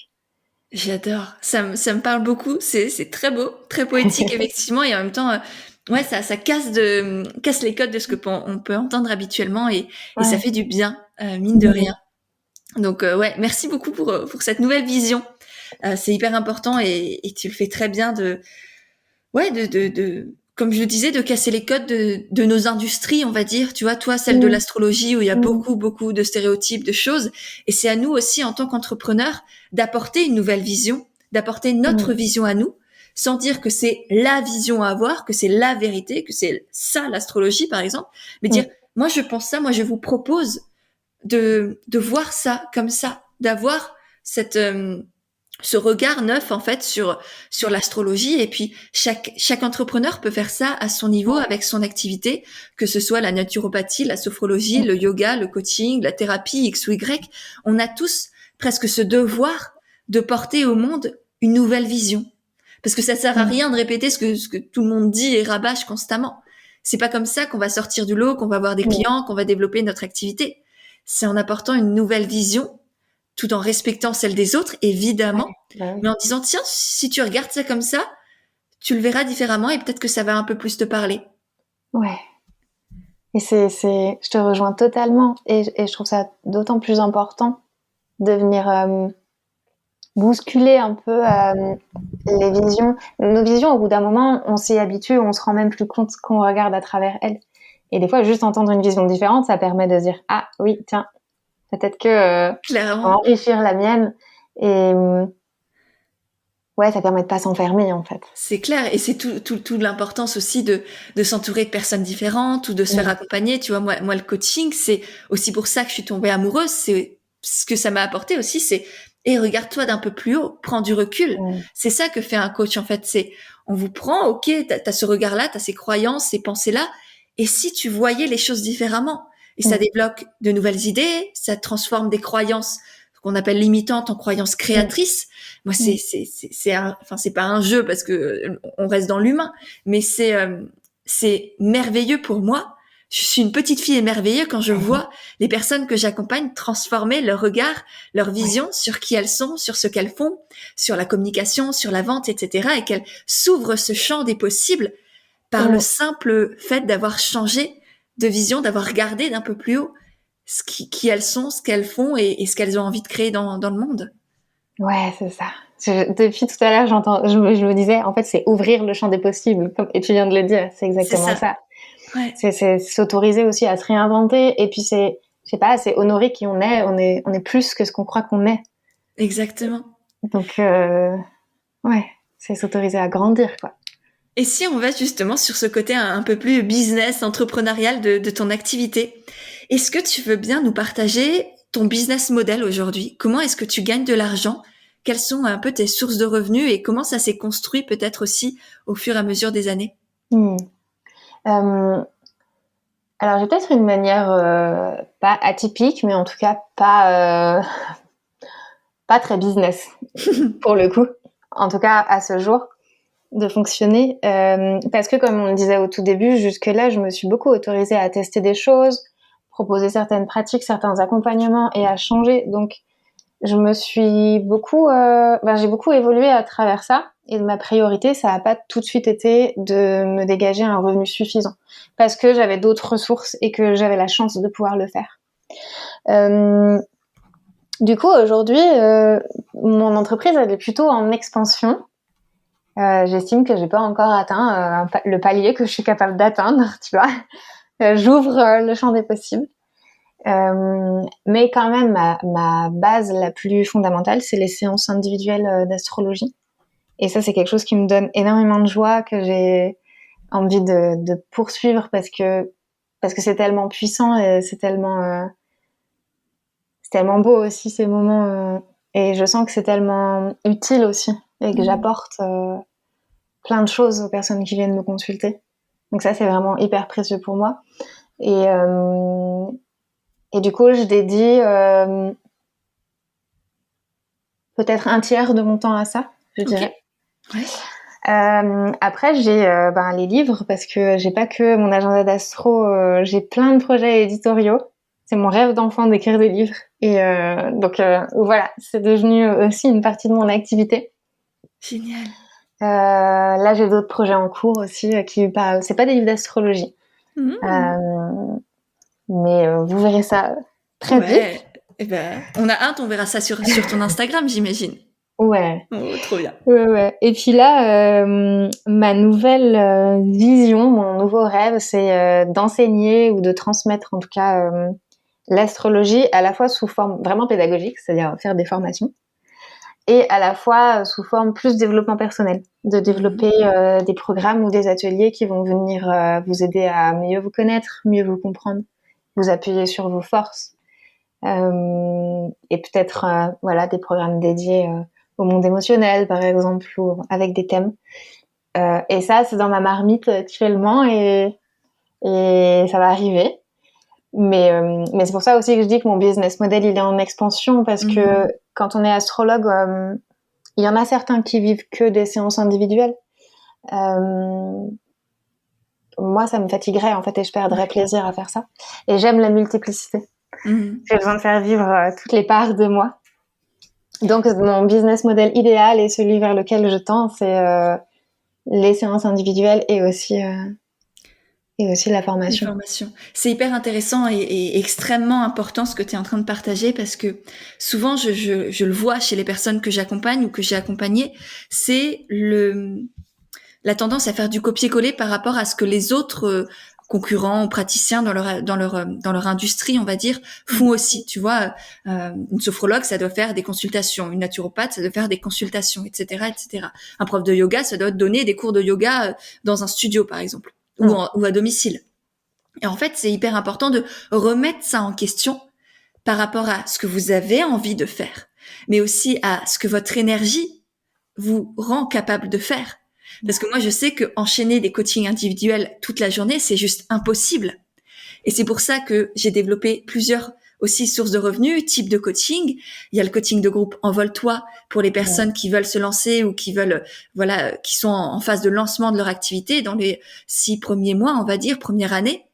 J'adore. Ça me parle beaucoup. C'est très beau, très poétique, effectivement. Et en même temps, ouais, ça casse les codes de ce que on peut entendre habituellement et ça Ouais. fait du bien, mine de rien. Donc, ouais, merci beaucoup pour cette nouvelle vision. C'est hyper important et tu le fais très bien ouais, comme je le disais, de casser les codes de nos industries, on va dire. Tu vois, toi, celle de Mmh. l'astrologie où il y a Mmh. beaucoup de stéréotypes, de choses. Et c'est à nous aussi, en tant qu'entrepreneurs, d'apporter une nouvelle vision, d'apporter notre Mmh. vision à nous, sans dire que c'est la vision à avoir, que c'est la vérité, que c'est ça l'astrologie, par exemple, mais dire, Mmh. moi, je pense ça, moi, je vous propose de voir ça comme ça, d'avoir ce regard neuf en fait sur l'astrologie et puis chaque entrepreneur peut faire ça à son niveau avec son activité, que ce soit la naturopathie, la sophrologie, le yoga, le coaching, la thérapie X ou Y. On a tous presque ce devoir de porter au monde une nouvelle vision, parce que ça sert à Mmh. rien de répéter ce que tout le monde dit et rabâche constamment. C'est pas comme ça qu'on va sortir du lot, qu'on va avoir des Mmh. clients, qu'on va développer notre activité. C'est en apportant une nouvelle vision tout en respectant celle des autres, Ouais, évidemment, bah oui. mais en disant, tiens, si tu regardes ça comme ça, tu le verras différemment et peut-être que ça va un peu plus te parler. Ouais. Et je te rejoins totalement. Et je trouve ça d'autant plus important de venir bousculer un peu les visions. Nos visions, au bout d'un moment, on s'y habitue, on se rend même plus compte qu'on regarde à travers elles. Et des fois, juste entendre une vision différente, ça permet de se dire « Ah oui, tiens, peut-être que Clairement. enrichir la mienne. » Et ouais, ça permet de pas s'enfermer, en fait. C'est clair, et c'est tout l'importance aussi de s'entourer de personnes différentes ou de se faire accompagner. Tu vois, moi, le coaching, c'est aussi pour ça que je suis tombée amoureuse. C'est ce que ça m'a apporté aussi, c'est et regarde-toi d'un peu plus haut, prends du recul. C'est ça que fait un coach en fait. C'est on vous prend, ok, t'as ce regard-là, t'as ces croyances, ces pensées-là, et si tu voyais les choses différemment, et ça débloque de nouvelles idées, ça transforme des croyances qu'on appelle limitantes en croyances créatrices. Moi, enfin, c'est pas un jeu parce que on reste dans l'humain, mais c'est merveilleux pour moi. Je suis une petite fille émerveillée quand je vois les personnes que j'accompagne transformer leur regard, leur vision sur qui elles sont, sur ce qu'elles font, sur la communication, sur la vente, etc. et qu'elles s'ouvrent ce champ des possibles par le simple fait d'avoir changé de vision, d'avoir regardé d'un peu plus haut qui elles sont, ce qu'elles font et ce qu'elles ont envie de créer dans le monde. Ouais, c'est ça. Depuis tout à l'heure, je me disais, en fait, c'est ouvrir le champ des possibles. Et tu viens de le dire, c'est exactement ça. Ouais. C'est s'autoriser aussi à se réinventer. Et puis je sais pas, c'est honorer qui on est. On est plus que ce qu'on croit qu'on est. Exactement. Donc, ouais, c'est s'autoriser à grandir, quoi. Et si on va justement sur ce côté un peu plus business, entrepreneurial de ton activité, est-ce que tu veux bien nous partager ton business model aujourd'hui? Comment est-ce que tu gagnes de l'argent? Quelles sont un peu tes sources de revenus et comment ça s'est construit peut-être aussi au fur et à mesure des années? Alors j'ai peut-être une manière pas atypique, mais en tout cas pas très business pour le coup. En tout cas à ce jour de fonctionner parce que comme on le disait au tout début, jusque-là je me suis beaucoup autorisée à tester des choses, proposer certaines pratiques, certains accompagnements et à changer. Donc je me suis beaucoup j'ai beaucoup évolué à travers ça. Et ma priorité, ça n'a pas tout de suite été de me dégager un revenu suffisant parce que j'avais d'autres ressources et que j'avais la chance de pouvoir le faire. Du coup, aujourd'hui, mon entreprise, elle est plutôt en expansion. J'estime que j'ai pas encore atteint le palier que je suis capable d'atteindre, tu vois. J'ouvre le champ des possibles. Mais quand même, ma base la plus fondamentale, c'est les séances individuelles d'astrologie. Et ça, c'est quelque chose qui me donne énormément de joie, que j'ai envie de poursuivre parce que c'est tellement puissant et c'est tellement beau aussi ces moments. Et je sens que c'est tellement utile aussi et que j'apporte plein de choses aux personnes qui viennent me consulter. Donc ça, c'est vraiment hyper précieux pour moi. Et du coup, je dédie peut-être un tiers de mon temps à ça, je dirais. Ouais. Après, j'ai les livres parce que j'ai pas que mon agenda d'astro, j'ai plein de projets éditoriaux. C'est mon rêve d'enfant d'écrire des livres. Et donc voilà, c'est devenu aussi une partie de mon activité. Génial. Là, j'ai d'autres projets en cours aussi qui parlent. C'est pas des livres d'astrologie, mais vous verrez ça très vite. Eh ben, on a hâte, on verra ça sur ton Instagram, j'imagine. Ouais. Oh, trop bien. Ouais. Et puis là, ma nouvelle vision, mon nouveau rêve, c'est d'enseigner ou de transmettre en tout cas l'astrologie à la fois sous forme vraiment pédagogique, c'est-à-dire faire des formations, et à la fois sous forme plus développement personnel, de développer des programmes ou des ateliers qui vont venir vous aider à mieux vous connaître, mieux vous comprendre, vous appuyer sur vos forces, et peut-être des programmes dédiés au monde émotionnel par exemple, ou avec des thèmes. Et ça, c'est dans ma marmite actuellement et ça va arriver. Mais c'est pour ça aussi que je dis que mon business model, il est en expansion parce que quand on est astrologue, il y en a certains qui vivent que des séances individuelles. Moi, ça me fatiguerait en fait et je perdrais plaisir à faire ça. Et j'aime la multiplicité. J'ai besoin de faire vivre toutes les parts de moi. Donc, mon business model idéal et celui vers lequel je tends, c'est les séances individuelles et aussi et aussi la Les formation. formations. C'est hyper intéressant et extrêmement important ce que tu es en train de partager parce que souvent je le vois chez les personnes que j'accompagne ou que j'ai accompagnées, c'est la tendance à faire du copier-coller par rapport à ce que les autres concurrents ou praticiens dans leur industrie, on va dire, font aussi. Tu vois, une sophrologue, ça doit faire des consultations, une naturopathe, ça doit faire des consultations, etc., etc. Un prof de yoga, ça doit donner des cours de yoga dans un studio, par exemple, ou à domicile. Et en fait, c'est hyper important de remettre ça en question par rapport à ce que vous avez envie de faire, mais aussi à ce que votre énergie vous rend capable de faire. Parce que moi, je sais que enchaîner des coachings individuels toute la journée, c'est juste impossible. Et c'est pour ça que j'ai développé plusieurs aussi sources de revenus, types de coaching. Il y a le coaching de groupe Envole-toi pour les personnes qui veulent se lancer ou qui veulent, voilà, qui sont en phase de lancement de leur activité dans les 6 premiers mois, on va dire, première année.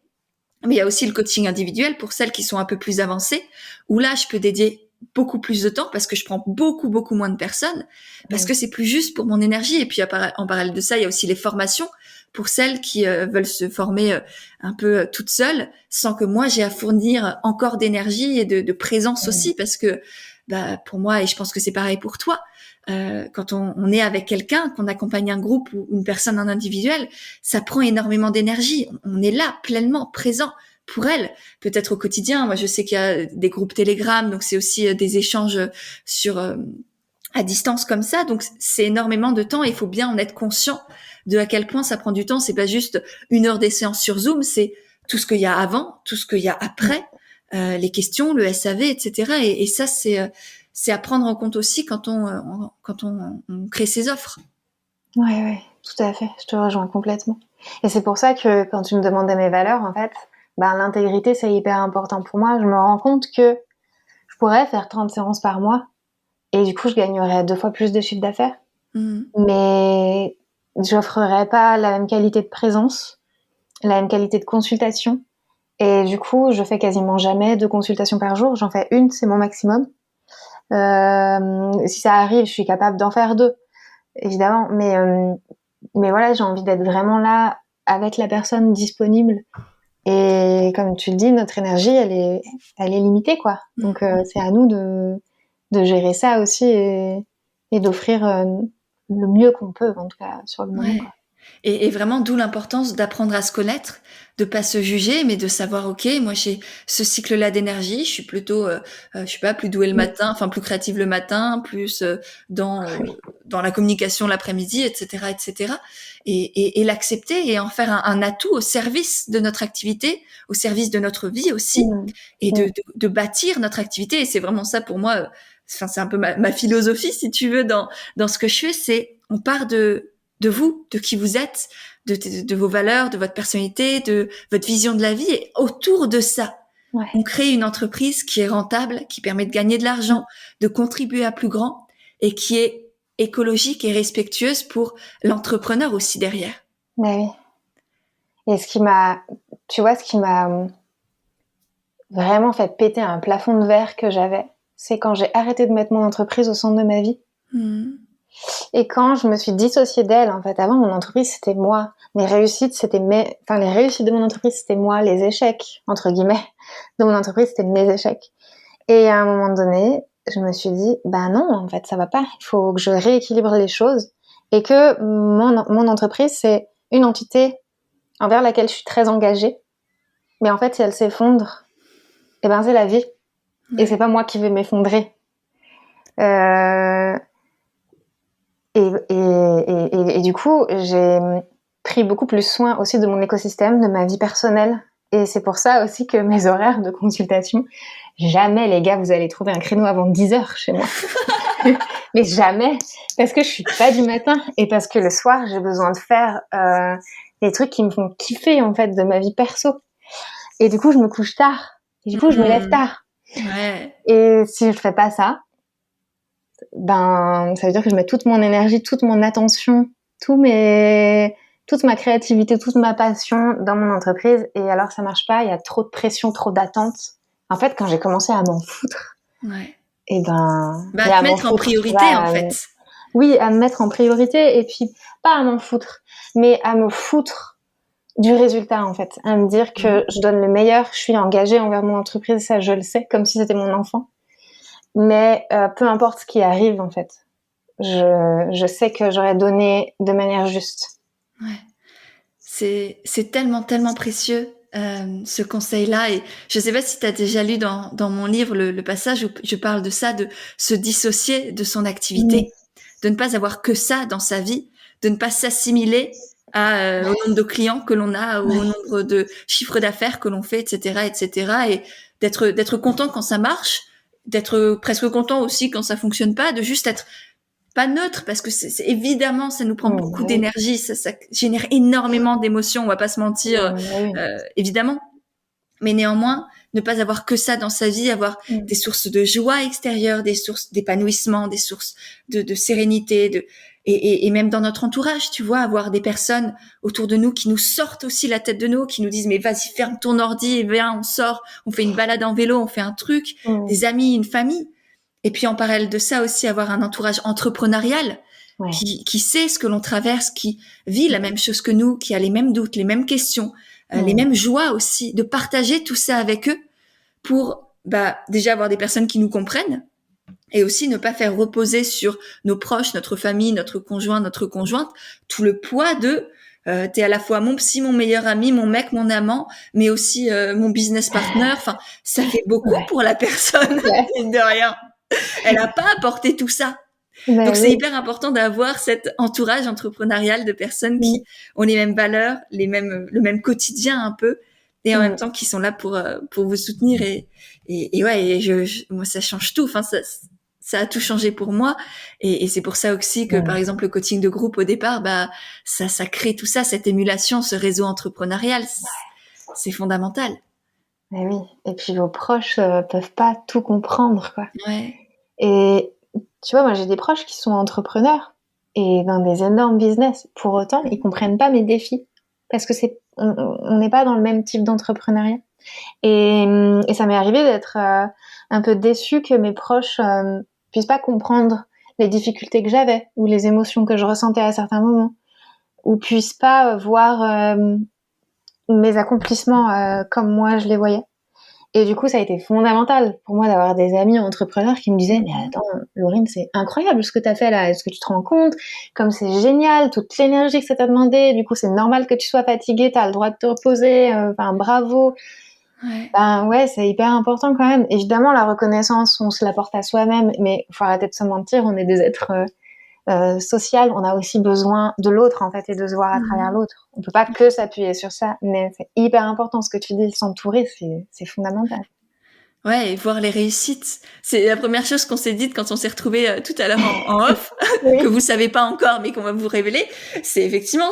Mais il y a aussi le coaching individuel pour celles qui sont un peu plus avancées, où là, je peux dédier beaucoup plus de temps parce que je prends beaucoup moins de personnes, parce que c'est plus juste pour mon énergie. Et puis, en parallèle de ça, il y a aussi les formations pour celles qui veulent se former un peu toutes seules, sans que moi, j'ai à fournir encore d'énergie et de présence aussi, parce que bah, pour moi, et je pense que c'est pareil pour toi, quand on est avec quelqu'un, qu'on accompagne un groupe ou une personne en individuel, ça prend énormément d'énergie. On est là, pleinement présent pour elle, peut-être au quotidien. Moi, je sais qu'il y a des groupes Telegram, donc c'est aussi des échanges sur à distance comme ça. Donc c'est énormément de temps. Il faut bien en être conscient de à quel point ça prend du temps. C'est pas juste 1 heure des séances sur Zoom, c'est tout ce qu'il y a avant, tout ce qu'il y a après, les questions, le SAV, etc. Et ça, c'est à prendre en compte aussi quand on crée ses offres. Ouais, tout à fait. Je te rejoins complètement. Et c'est pour ça que quand tu me demandais mes valeurs, en fait, ben, l'intégrité, c'est hyper important pour moi. Je me rends compte que je pourrais faire 30 séances par mois et du coup, je gagnerais 2 fois plus de chiffre d'affaires. Mais j'offrerais pas la même qualité de présence, la même qualité de consultation. Et du coup, je fais quasiment jamais de consultations par jour. J'en fais une, c'est mon maximum. Si ça arrive, je suis capable d'en faire 2, évidemment. Mais voilà, j'ai envie d'être vraiment là avec la personne disponible. Et comme tu le dis, notre énergie, elle est limitée, quoi. Donc, c'est à nous de gérer ça aussi et d'offrir le mieux qu'on peut, en tout cas, sur le moment, quoi. Et vraiment, d'où l'importance d'apprendre à se connaître, de pas se juger, mais de savoir, ok, moi j'ai ce cycle-là d'énergie, je suis plutôt, je sais pas, plus douée le matin, enfin plus créative le matin, plus dans la communication l'après-midi, etc., etc. Et l'accepter et en faire un atout au service de notre activité, au service de notre vie aussi, et de bâtir notre activité. Et c'est vraiment ça pour moi. Enfin, c'est un peu ma philosophie, si tu veux, dans ce que je fais, c'est on part de vous, de qui vous êtes, de vos valeurs, de votre personnalité, de votre vision de la vie. Et autour de ça, on crée une entreprise qui est rentable, qui permet de gagner de l'argent, de contribuer à plus grand et qui est écologique et respectueuse pour l'entrepreneur aussi derrière. Mais oui. Et ce qui m'a vraiment fait péter un plafond de verre que j'avais, c'est quand j'ai arrêté de mettre mon entreprise au centre de ma vie. Et quand je me suis dissociée d'elle, en fait, avant, mon entreprise, c'était moi. Les réussites de mon entreprise, c'était moi. Les échecs, entre guillemets, de mon entreprise, c'était mes échecs. Et à un moment donné, je me suis dit, bah non, en fait, ça va pas. Il faut que je rééquilibre les choses. Et que mon entreprise, c'est une entité envers laquelle je suis très engagée. Mais en fait, si elle s'effondre, eh ben, c'est la vie. Et c'est pas moi qui vais m'effondrer. Et du coup, j'ai pris beaucoup plus soin aussi de mon écosystème, de ma vie personnelle. Et c'est pour ça aussi que mes horaires de consultation, jamais les gars, vous allez trouver un créneau avant 10h chez moi. Mais jamais. Parce que je suis pas du matin et parce que le soir, j'ai besoin de faire des trucs qui me font kiffer en fait de ma vie perso. Et du coup, je me couche tard. Et du coup, je me lève tard. Et si je fais pas ça, ben, ça veut dire que je mets toute mon énergie, toute mon attention, toute ma créativité, toute ma passion dans mon entreprise. Et alors, ça marche pas. Il y a trop de pression, trop d'attentes. En fait, quand j'ai commencé à m'en foutre, et à te mettre en priorité, en fait. Oui, à me mettre en priorité. Et puis, pas à m'en foutre, mais à me foutre du résultat, en fait. À me dire que je donne le meilleur, je suis engagée envers mon entreprise, ça, je le sais, comme si c'était mon enfant. Mais peu importe ce qui arrive, en fait, je sais que j'aurais donné de manière juste. Ouais. C'est tellement, tellement précieux, ce conseil-là. Et je sais pas si tu as déjà lu dans mon livre le passage où je parle de ça, de se dissocier de son activité, de ne pas avoir que ça dans sa vie, de ne pas s'assimiler au nombre de clients que l'on a, au nombre de chiffres d'affaires que l'on fait, etc., etc. Et d'être content quand ça marche, d'être presque content aussi quand ça fonctionne pas, de juste être pas neutre parce que c'est évidemment ça nous prend beaucoup d'énergie, ça génère énormément d'émotions, on va pas se mentir, évidemment. Mais néanmoins, ne pas avoir que ça dans sa vie, avoir des sources de joie extérieure, des sources d'épanouissement, des sources de sérénité, et même dans notre entourage, tu vois, avoir des personnes autour de nous qui nous sortent aussi la tête de nous, qui nous disent mais vas-y ferme ton ordi et viens on sort, on fait une balade en vélo, on fait un truc, des amis, une famille. Et puis en parallèle de ça aussi avoir un entourage entrepreneurial qui sait ce que l'on traverse, qui vit la même chose que nous, qui a les mêmes doutes, les mêmes questions, les mêmes joies aussi, de partager tout ça avec eux pour déjà avoir des personnes qui nous comprennent et aussi ne pas faire reposer sur nos proches, notre famille, notre conjoint, notre conjointe, tout le poids de t'es à la fois mon psy, mon meilleur ami, mon mec, mon amant, mais aussi mon business partner. Enfin, ça fait beaucoup pour la personne, mine de rien. Elle a pas apporté tout ça. Donc c'est hyper important d'avoir cet entourage entrepreneurial de personnes qui ont les mêmes valeurs, le même quotidien un peu, et en même temps qui sont là pour vous soutenir et moi ça change tout. Enfin ça a tout changé pour moi et c'est pour ça aussi que par exemple le coaching de groupe au départ ça crée tout ça, cette émulation, ce réseau entrepreneurial, c'est fondamental. Mais oui, et puis vos proches peuvent pas tout comprendre, quoi. Ouais. Et tu vois, moi j'ai des proches qui sont entrepreneurs et dans des énormes business. Pour autant, ils comprennent pas mes défis parce que on n'est pas dans le même type d'entrepreneuriat. Et ça m'est arrivé d'être un peu déçue que mes proches puissent pas comprendre les difficultés que j'avais ou les émotions que je ressentais à certains moments, ou puissent pas voir mes accomplissements comme moi je les voyais. Et du coup, ça a été fondamental pour moi d'avoir des amis entrepreneurs qui me disaient « Mais attends, Laurine, c'est incroyable ce que t'as fait là. Est-ce que tu te rends compte? Comme c'est génial, toute l'énergie que ça t'a demandé. Du coup, c'est normal que tu sois fatiguée. T'as le droit de te reposer. Enfin, bravo. » Ben ouais, c'est hyper important quand même. Évidemment, la reconnaissance, on se la porte à soi-même. Mais faut arrêter de se mentir. On est des êtres social, on a aussi besoin de l'autre en fait et de se voir à travers l'autre. On peut pas que s'appuyer sur ça, mais c'est hyper important ce que tu dis, s'entourer, c'est fondamental. Ouais, et voir les réussites. C'est la première chose qu'on s'est dite quand on s'est retrouvés tout à l'heure en off, que vous savez pas encore, mais qu'on va vous révéler. C'est effectivement,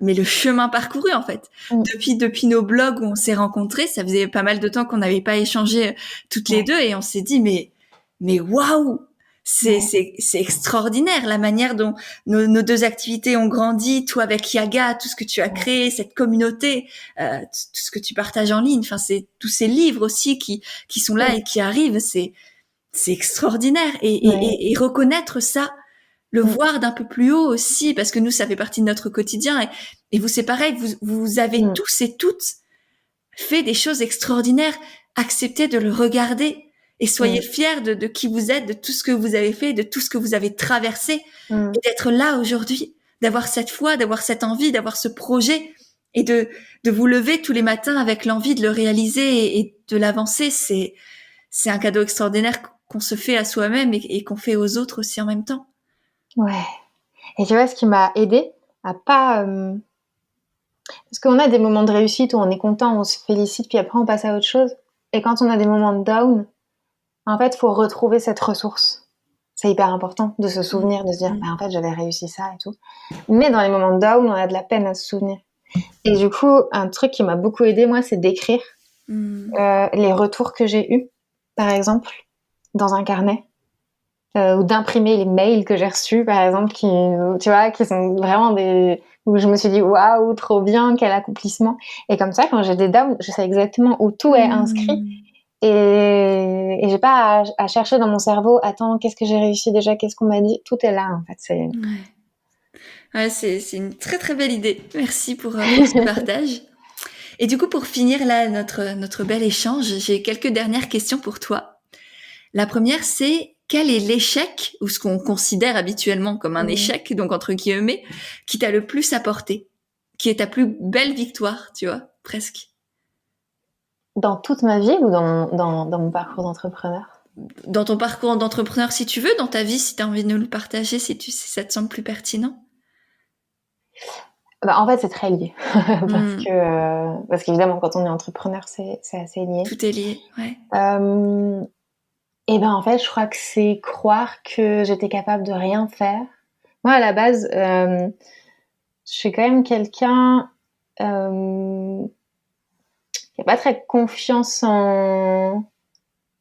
mais le chemin parcouru, en fait. Depuis nos blogs où on s'est rencontrés, ça faisait pas mal de temps qu'on n'avait pas échangé toutes les deux et on s'est dit, mais waouh! C'est extraordinaire la manière dont nos deux activités ont grandi, toi avec Yaga, tout ce que tu as créé, cette communauté, tout ce que tu partages en ligne, enfin c'est tous ces livres aussi qui sont là et qui arrivent, c'est extraordinaire et reconnaître ça, le voir d'un peu plus haut aussi parce que nous ça fait partie de notre quotidien et vous c'est pareil, vous avez tous et toutes fait des choses extraordinaires, acceptez de le regarder. Et soyez fiers de qui vous êtes, de tout ce que vous avez fait, de tout ce que vous avez traversé, et d'être là aujourd'hui, d'avoir cette foi, d'avoir cette envie, d'avoir ce projet, et de vous lever tous les matins avec l'envie de le réaliser et de l'avancer. C'est un cadeau extraordinaire qu'on se fait à soi-même et qu'on fait aux autres aussi en même temps. Ouais. Et tu vois, ce qui m'a aidée à pas... Parce qu'on a des moments de réussite où on est content, on se félicite, puis après on passe à autre chose. Et quand on a des moments de down, en fait, faut retrouver cette ressource. C'est hyper important de se souvenir, de se dire, en fait, j'avais réussi ça et tout. Mais dans les moments de down, on a de la peine à se souvenir. Et du coup, un truc qui m'a beaucoup aidée, moi, c'est d'écrire les retours que j'ai eus, par exemple, dans un carnet, ou d'imprimer les mails que j'ai reçus, par exemple, qui, tu vois, qui sont vraiment où je me suis dit, waouh, trop bien, quel accomplissement. Et comme ça, quand j'ai des downs, je sais exactement où tout est inscrit. Et j'ai pas à chercher dans mon cerveau, attends, qu'est-ce que j'ai réussi déjà, qu'est-ce qu'on m'a dit, tout est là en fait. Ouais, c'est une très très belle idée. Merci pour ce partage. Et du coup, pour finir là notre bel échange, j'ai quelques dernières questions pour toi. La première, c'est quel est l'échec, ou ce qu'on considère habituellement comme un Mm. échec, donc entre guillemets, qui t'a le plus apporté, qui est ta plus belle victoire, tu vois, presque. Dans toute ma vie ou dans mon parcours d'entrepreneur? Dans ton parcours d'entrepreneur, si tu veux, dans ta vie, si tu as envie de nous le partager, si ça te semble plus pertinent. Bah, en fait, c'est très lié. Hmm, Parce qu'évidemment, quand on est entrepreneur, c'est assez lié. tout est lié, ouais. Euh, et ben, en fait, je crois que c'est croire que j'étais capable de rien faire. Moi, à la base, je suis quand même quelqu'un qui n'a pas très confiance en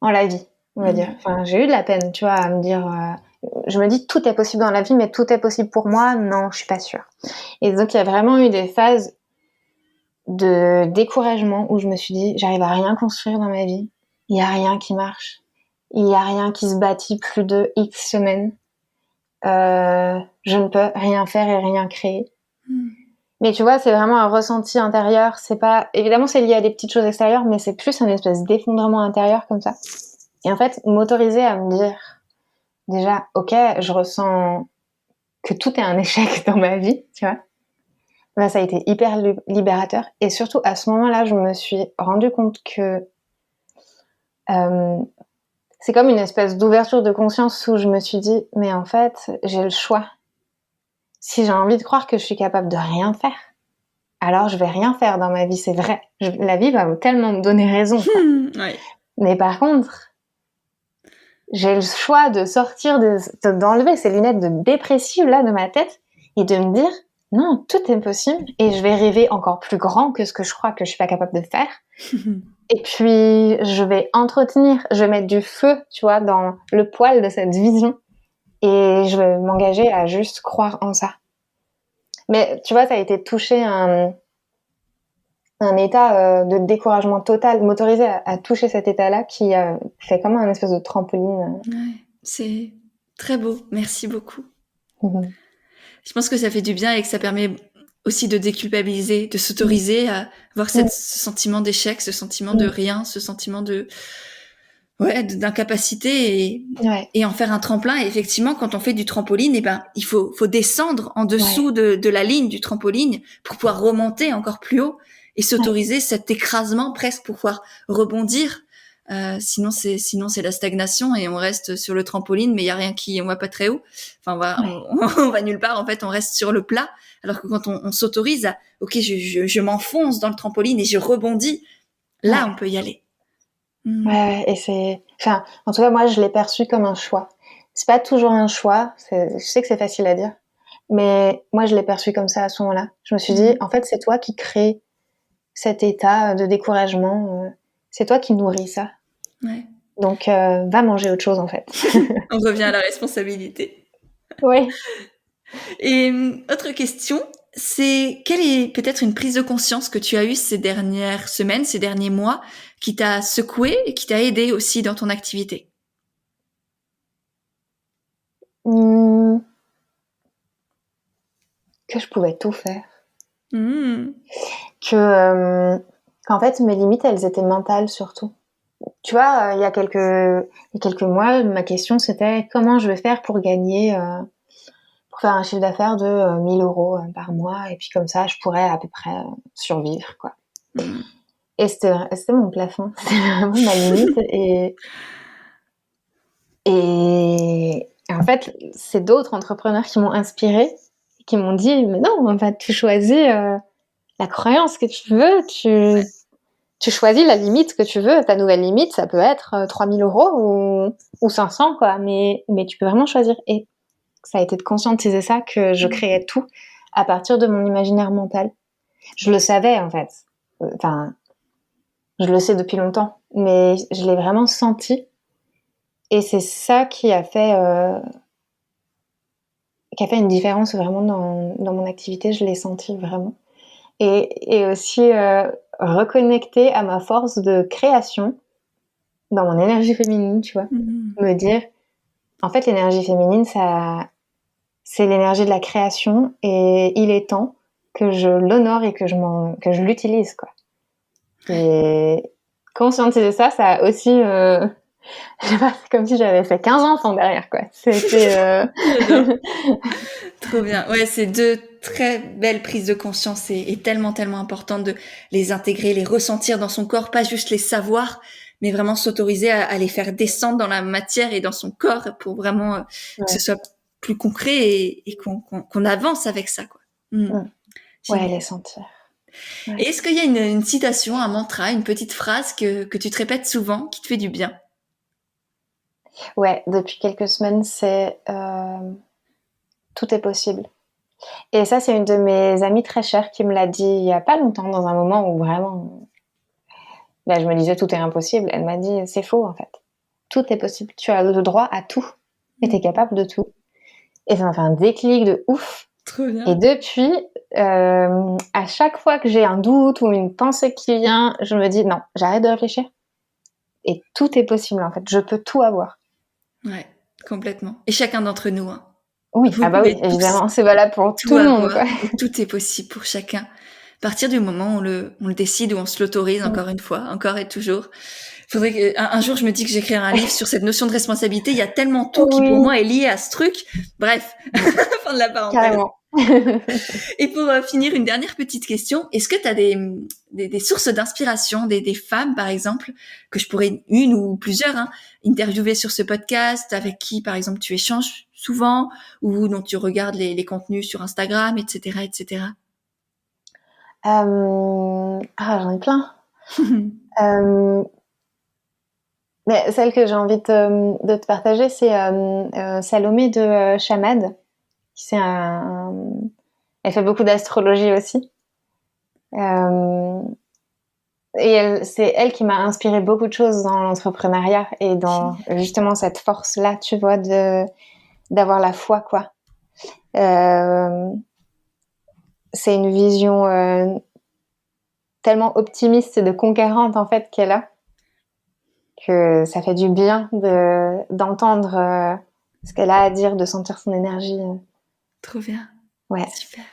la vie, on va dire. Mhm. Enfin, j'ai eu de la peine, tu vois, à me dire... je me dis, tout est possible dans la vie, mais tout est possible pour moi. Non, je suis pas sûre. Et donc, il y a vraiment eu des phases de découragement où je me suis dit, j'arrive à rien construire dans ma vie. Il y a rien qui marche. Il y a rien qui se bâtit plus de X semaines. Je ne peux rien faire et rien créer. Hmm. Mais tu vois, c'est vraiment un ressenti intérieur. C'est pas, évidemment, c'est lié à des petites choses extérieures, mais c'est plus un espèce d'effondrement intérieur comme ça. Et en fait, m'autoriser à me dire, déjà, ok, je ressens que tout est un échec dans ma vie, tu vois. Là, ça a été hyper libérateur. Et surtout, à ce moment-là, je me suis rendu compte que euh, c'est comme une espèce d'ouverture de conscience où je me suis dit, mais en fait, j'ai le choix. Si j'ai envie de croire que je suis capable de rien faire, alors je vais rien faire dans ma vie, c'est vrai. La vie va tellement me donner raison, quoi. Ouais. Mais par contre, j'ai le choix de sortir, d'enlever ces lunettes de dépressive là de ma tête et de me dire, non, tout est possible et je vais rêver encore plus grand que ce que je crois que je suis pas capable de faire. Et puis, je vais entretenir, je vais mettre du feu, tu vois, dans le poil de cette vision. Et je vais m'engager à juste croire en ça. Mais tu vois, ça a été touché un état de découragement total, m'autoriser à toucher cet état-là qui fait comme un espèce de trampoline. Ouais. C'est très beau. Merci beaucoup. Mhm. Je pense que ça fait du bien et que ça permet aussi de déculpabiliser, de s'autoriser à voir ce sentiment d'échec, ce sentiment de Mhm. rien, ce sentiment de ouais, d'incapacité Ouais, et en faire un tremplin. Et effectivement, quand on fait du trampoline, eh ben, faut descendre en ouais, dessous de la ligne du trampoline pour pouvoir remonter encore plus haut et ouais, s'autoriser cet écrasement presque pour pouvoir rebondir. Sinon c'est la stagnation et on reste sur le trampoline, mais il y a rien on va pas très haut. Enfin, ouais, on va nulle part. En fait, on reste sur le plat. Alors que quand on s'autorise à, ok, je m'enfonce dans le trampoline et je rebondis, là, ouais, on peut y aller. Mm. ouais. Et c'est, enfin, en tout cas, moi, je l'ai perçu comme un choix. C'est pas toujours un choix. Je sais que c'est facile à dire, mais moi, je l'ai perçu comme ça à ce moment-là. Je me suis dit, Mm. en fait, c'est toi qui crée cet état de découragement. C'est toi qui nourris ça. Ouais. Donc, va manger autre chose, en fait. On revient à la responsabilité. Oui. Et autre question, c'est quelle est peut-être une prise de conscience que tu as eue ces dernières semaines, ces derniers mois, qui t'a secoué et qui t'a aidé aussi dans ton activité? Mmh, que je pouvais tout faire. Mmh. Qu'en fait, mes limites, elles étaient mentales surtout. Tu vois, il y a quelques mois, ma question c'était comment je vais faire pour gagner, pour faire un chiffre d'affaires de 1000 euros par mois, et puis comme ça, je pourrais à peu près survivre, quoi. Mmh. Et c'était mon plafond, c'était vraiment ma limite. Et en fait, c'est d'autres entrepreneurs qui m'ont inspirée, qui m'ont dit, mais non, en fait, tu choisis la croyance que tu veux, tu choisis la limite que tu veux. Ta nouvelle limite, ça peut être 3000 euros ou 500, quoi. Mais tu peux vraiment choisir. Et ça a été de conscientiser ça que je créais tout à partir de mon imaginaire mental. Je le savais, en fait. Enfin, je le sais depuis longtemps, mais je l'ai vraiment senti. Et c'est ça qui a fait une différence vraiment dans mon activité. Je l'ai senti vraiment. Et aussi reconnecter à ma force de création dans mon énergie féminine, tu vois. Mmh. Me dire, en fait, l'énergie féminine, ça, c'est l'énergie de la création et il est temps que je l'honore et que je l'utilise, quoi. Et conscientiser ça a aussi, je sais pas, c'est comme si j'avais fait 15 enfants derrière, quoi. C'était, Trop bien. Ouais, c'est deux très belles prises de conscience et tellement, tellement importantes de les intégrer, les ressentir dans son corps, pas juste les savoir, mais vraiment s'autoriser à les faire descendre dans la matière et dans son corps pour vraiment que ce soit plus concret et qu'on avance avec ça, quoi. Ouais, les sentir. Ouais. Et est-ce qu'il y a une citation, un mantra, une petite phrase que tu te répètes souvent, qui te fait du bien? Ouais, depuis quelques semaines, c'est tout est possible. Et ça, c'est une de mes amies très chères qui me l'a dit il y a pas longtemps, dans un moment où vraiment, là, je me disais tout est impossible. Elle m'a dit c'est faux en fait. Tout est possible. Tu as le droit à tout et t'es capable de tout. Et ça m'a fait un déclic de ouf. Trop bien. Et depuis, à chaque fois que j'ai un doute ou une pensée qui vient, je me dis non, j'arrête de réfléchir. Et tout est possible en fait. Je peux tout avoir. Ouais, complètement. Et chacun d'entre nous, hein. Oui, Vous ah bah oui, pouvez tous évidemment, c'est valable pour tout le monde, quoi. et tout est possible pour chacun. À partir du moment où on le décide, où on se l'autorise, encore une fois, encore et toujours. Faudrait que, un jour, je me dis que j'écrirai un livre sur cette notion de responsabilité. Il y a tellement tout qui, pour moi, est lié à ce truc. Bref, fin de la parenthèse. Carrément. Et pour finir, une dernière petite question. Est-ce que tu as des sources d'inspiration, des femmes, par exemple, que je pourrais, une ou plusieurs, hein, interviewer sur ce podcast, avec qui, par exemple, tu échanges souvent, ou dont tu regardes les contenus sur Instagram, etc., etc. J'en ai plein. Mais celle que j'ai envie de te partager, c'est Salomé de Chamad. Elle fait beaucoup d'astrologie aussi. Et c'est elle qui m'a inspiré beaucoup de choses dans l'entrepreneuriat et dans justement cette force-là, tu vois, d'avoir la foi, quoi. C'est une vision tellement optimiste et de conquérante, en fait, qu'elle a, que ça fait du bien d'entendre ce qu'elle a à dire, de sentir son énergie. Trop bien. Ouais. Super.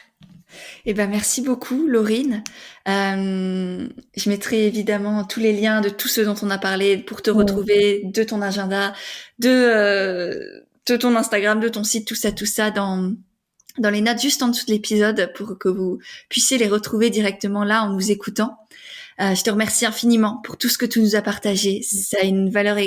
Eh ben, merci beaucoup, Laurine. Je mettrai évidemment tous les liens de tout ce dont on a parlé pour te retrouver, de ton agenda, de ton Instagram, de ton site, tout ça dans les notes juste en dessous de l'épisode pour que vous puissiez les retrouver directement là en nous écoutant. Je te remercie infiniment pour tout ce que tu nous as partagé. Ça a une valeur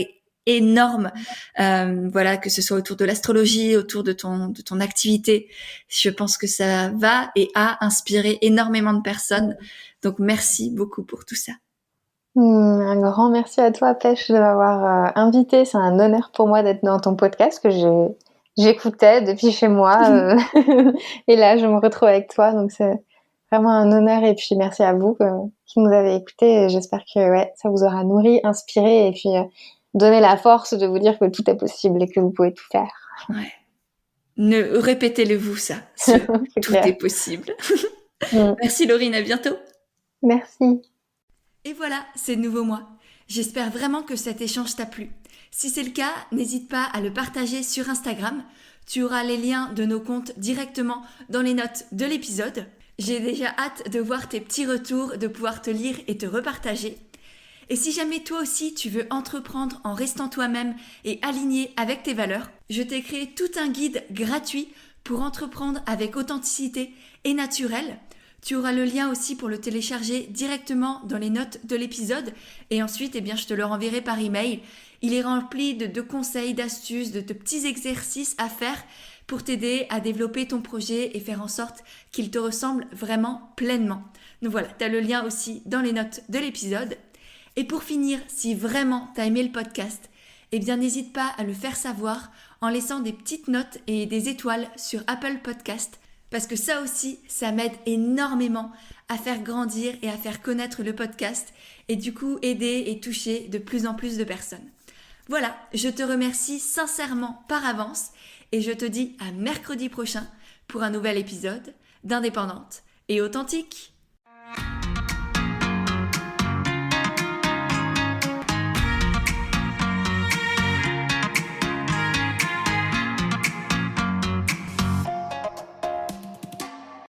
énorme, voilà, que ce soit autour de l'astrologie, autour de ton activité. Je pense que ça va et a inspiré énormément de personnes. Donc merci beaucoup pour tout ça. Un grand merci à toi, Pêche, de m'avoir invité. C'est un honneur pour moi d'être dans ton podcast que j'écoutais depuis chez moi. Et là, je me retrouve avec toi. Donc c'est vraiment un honneur. Et puis merci à vous qui nous avez écoutés. Et j'espère que ça vous aura nourri, inspiré et puis donné la force de vous dire que tout est possible et que vous pouvez tout faire. Ouais. Répétez-le vous ça. Tout est possible. Merci Laurine, à bientôt. Merci. Et voilà, c'est de nouveau moi. J'espère vraiment que cet échange t'a plu. Si c'est le cas, n'hésite pas à le partager sur Instagram. Tu auras les liens de nos comptes directement dans les notes de l'épisode. J'ai déjà hâte de voir tes petits retours, de pouvoir te lire et te repartager. Et si jamais toi aussi tu veux entreprendre en restant toi-même et aligné avec tes valeurs, je t'ai créé tout un guide gratuit pour entreprendre avec authenticité et naturel. Tu auras le lien aussi pour le télécharger directement dans les notes de l'épisode et ensuite je te le renverrai par email. Il est rempli de conseils, d'astuces, de petits exercices à faire pour t'aider à développer ton projet et faire en sorte qu'il te ressemble vraiment pleinement. Donc voilà, tu as le lien aussi dans les notes de l'épisode. Et pour finir, si vraiment tu as aimé le podcast, n'hésite pas à le faire savoir en laissant des petites notes et des étoiles sur Apple Podcast. Parce que ça aussi, ça m'aide énormément à faire grandir et à faire connaître le podcast et du coup aider et toucher de plus en plus de personnes. Voilà, je te remercie sincèrement par avance et je te dis à mercredi prochain pour un nouvel épisode d'Indépendante et Authentique.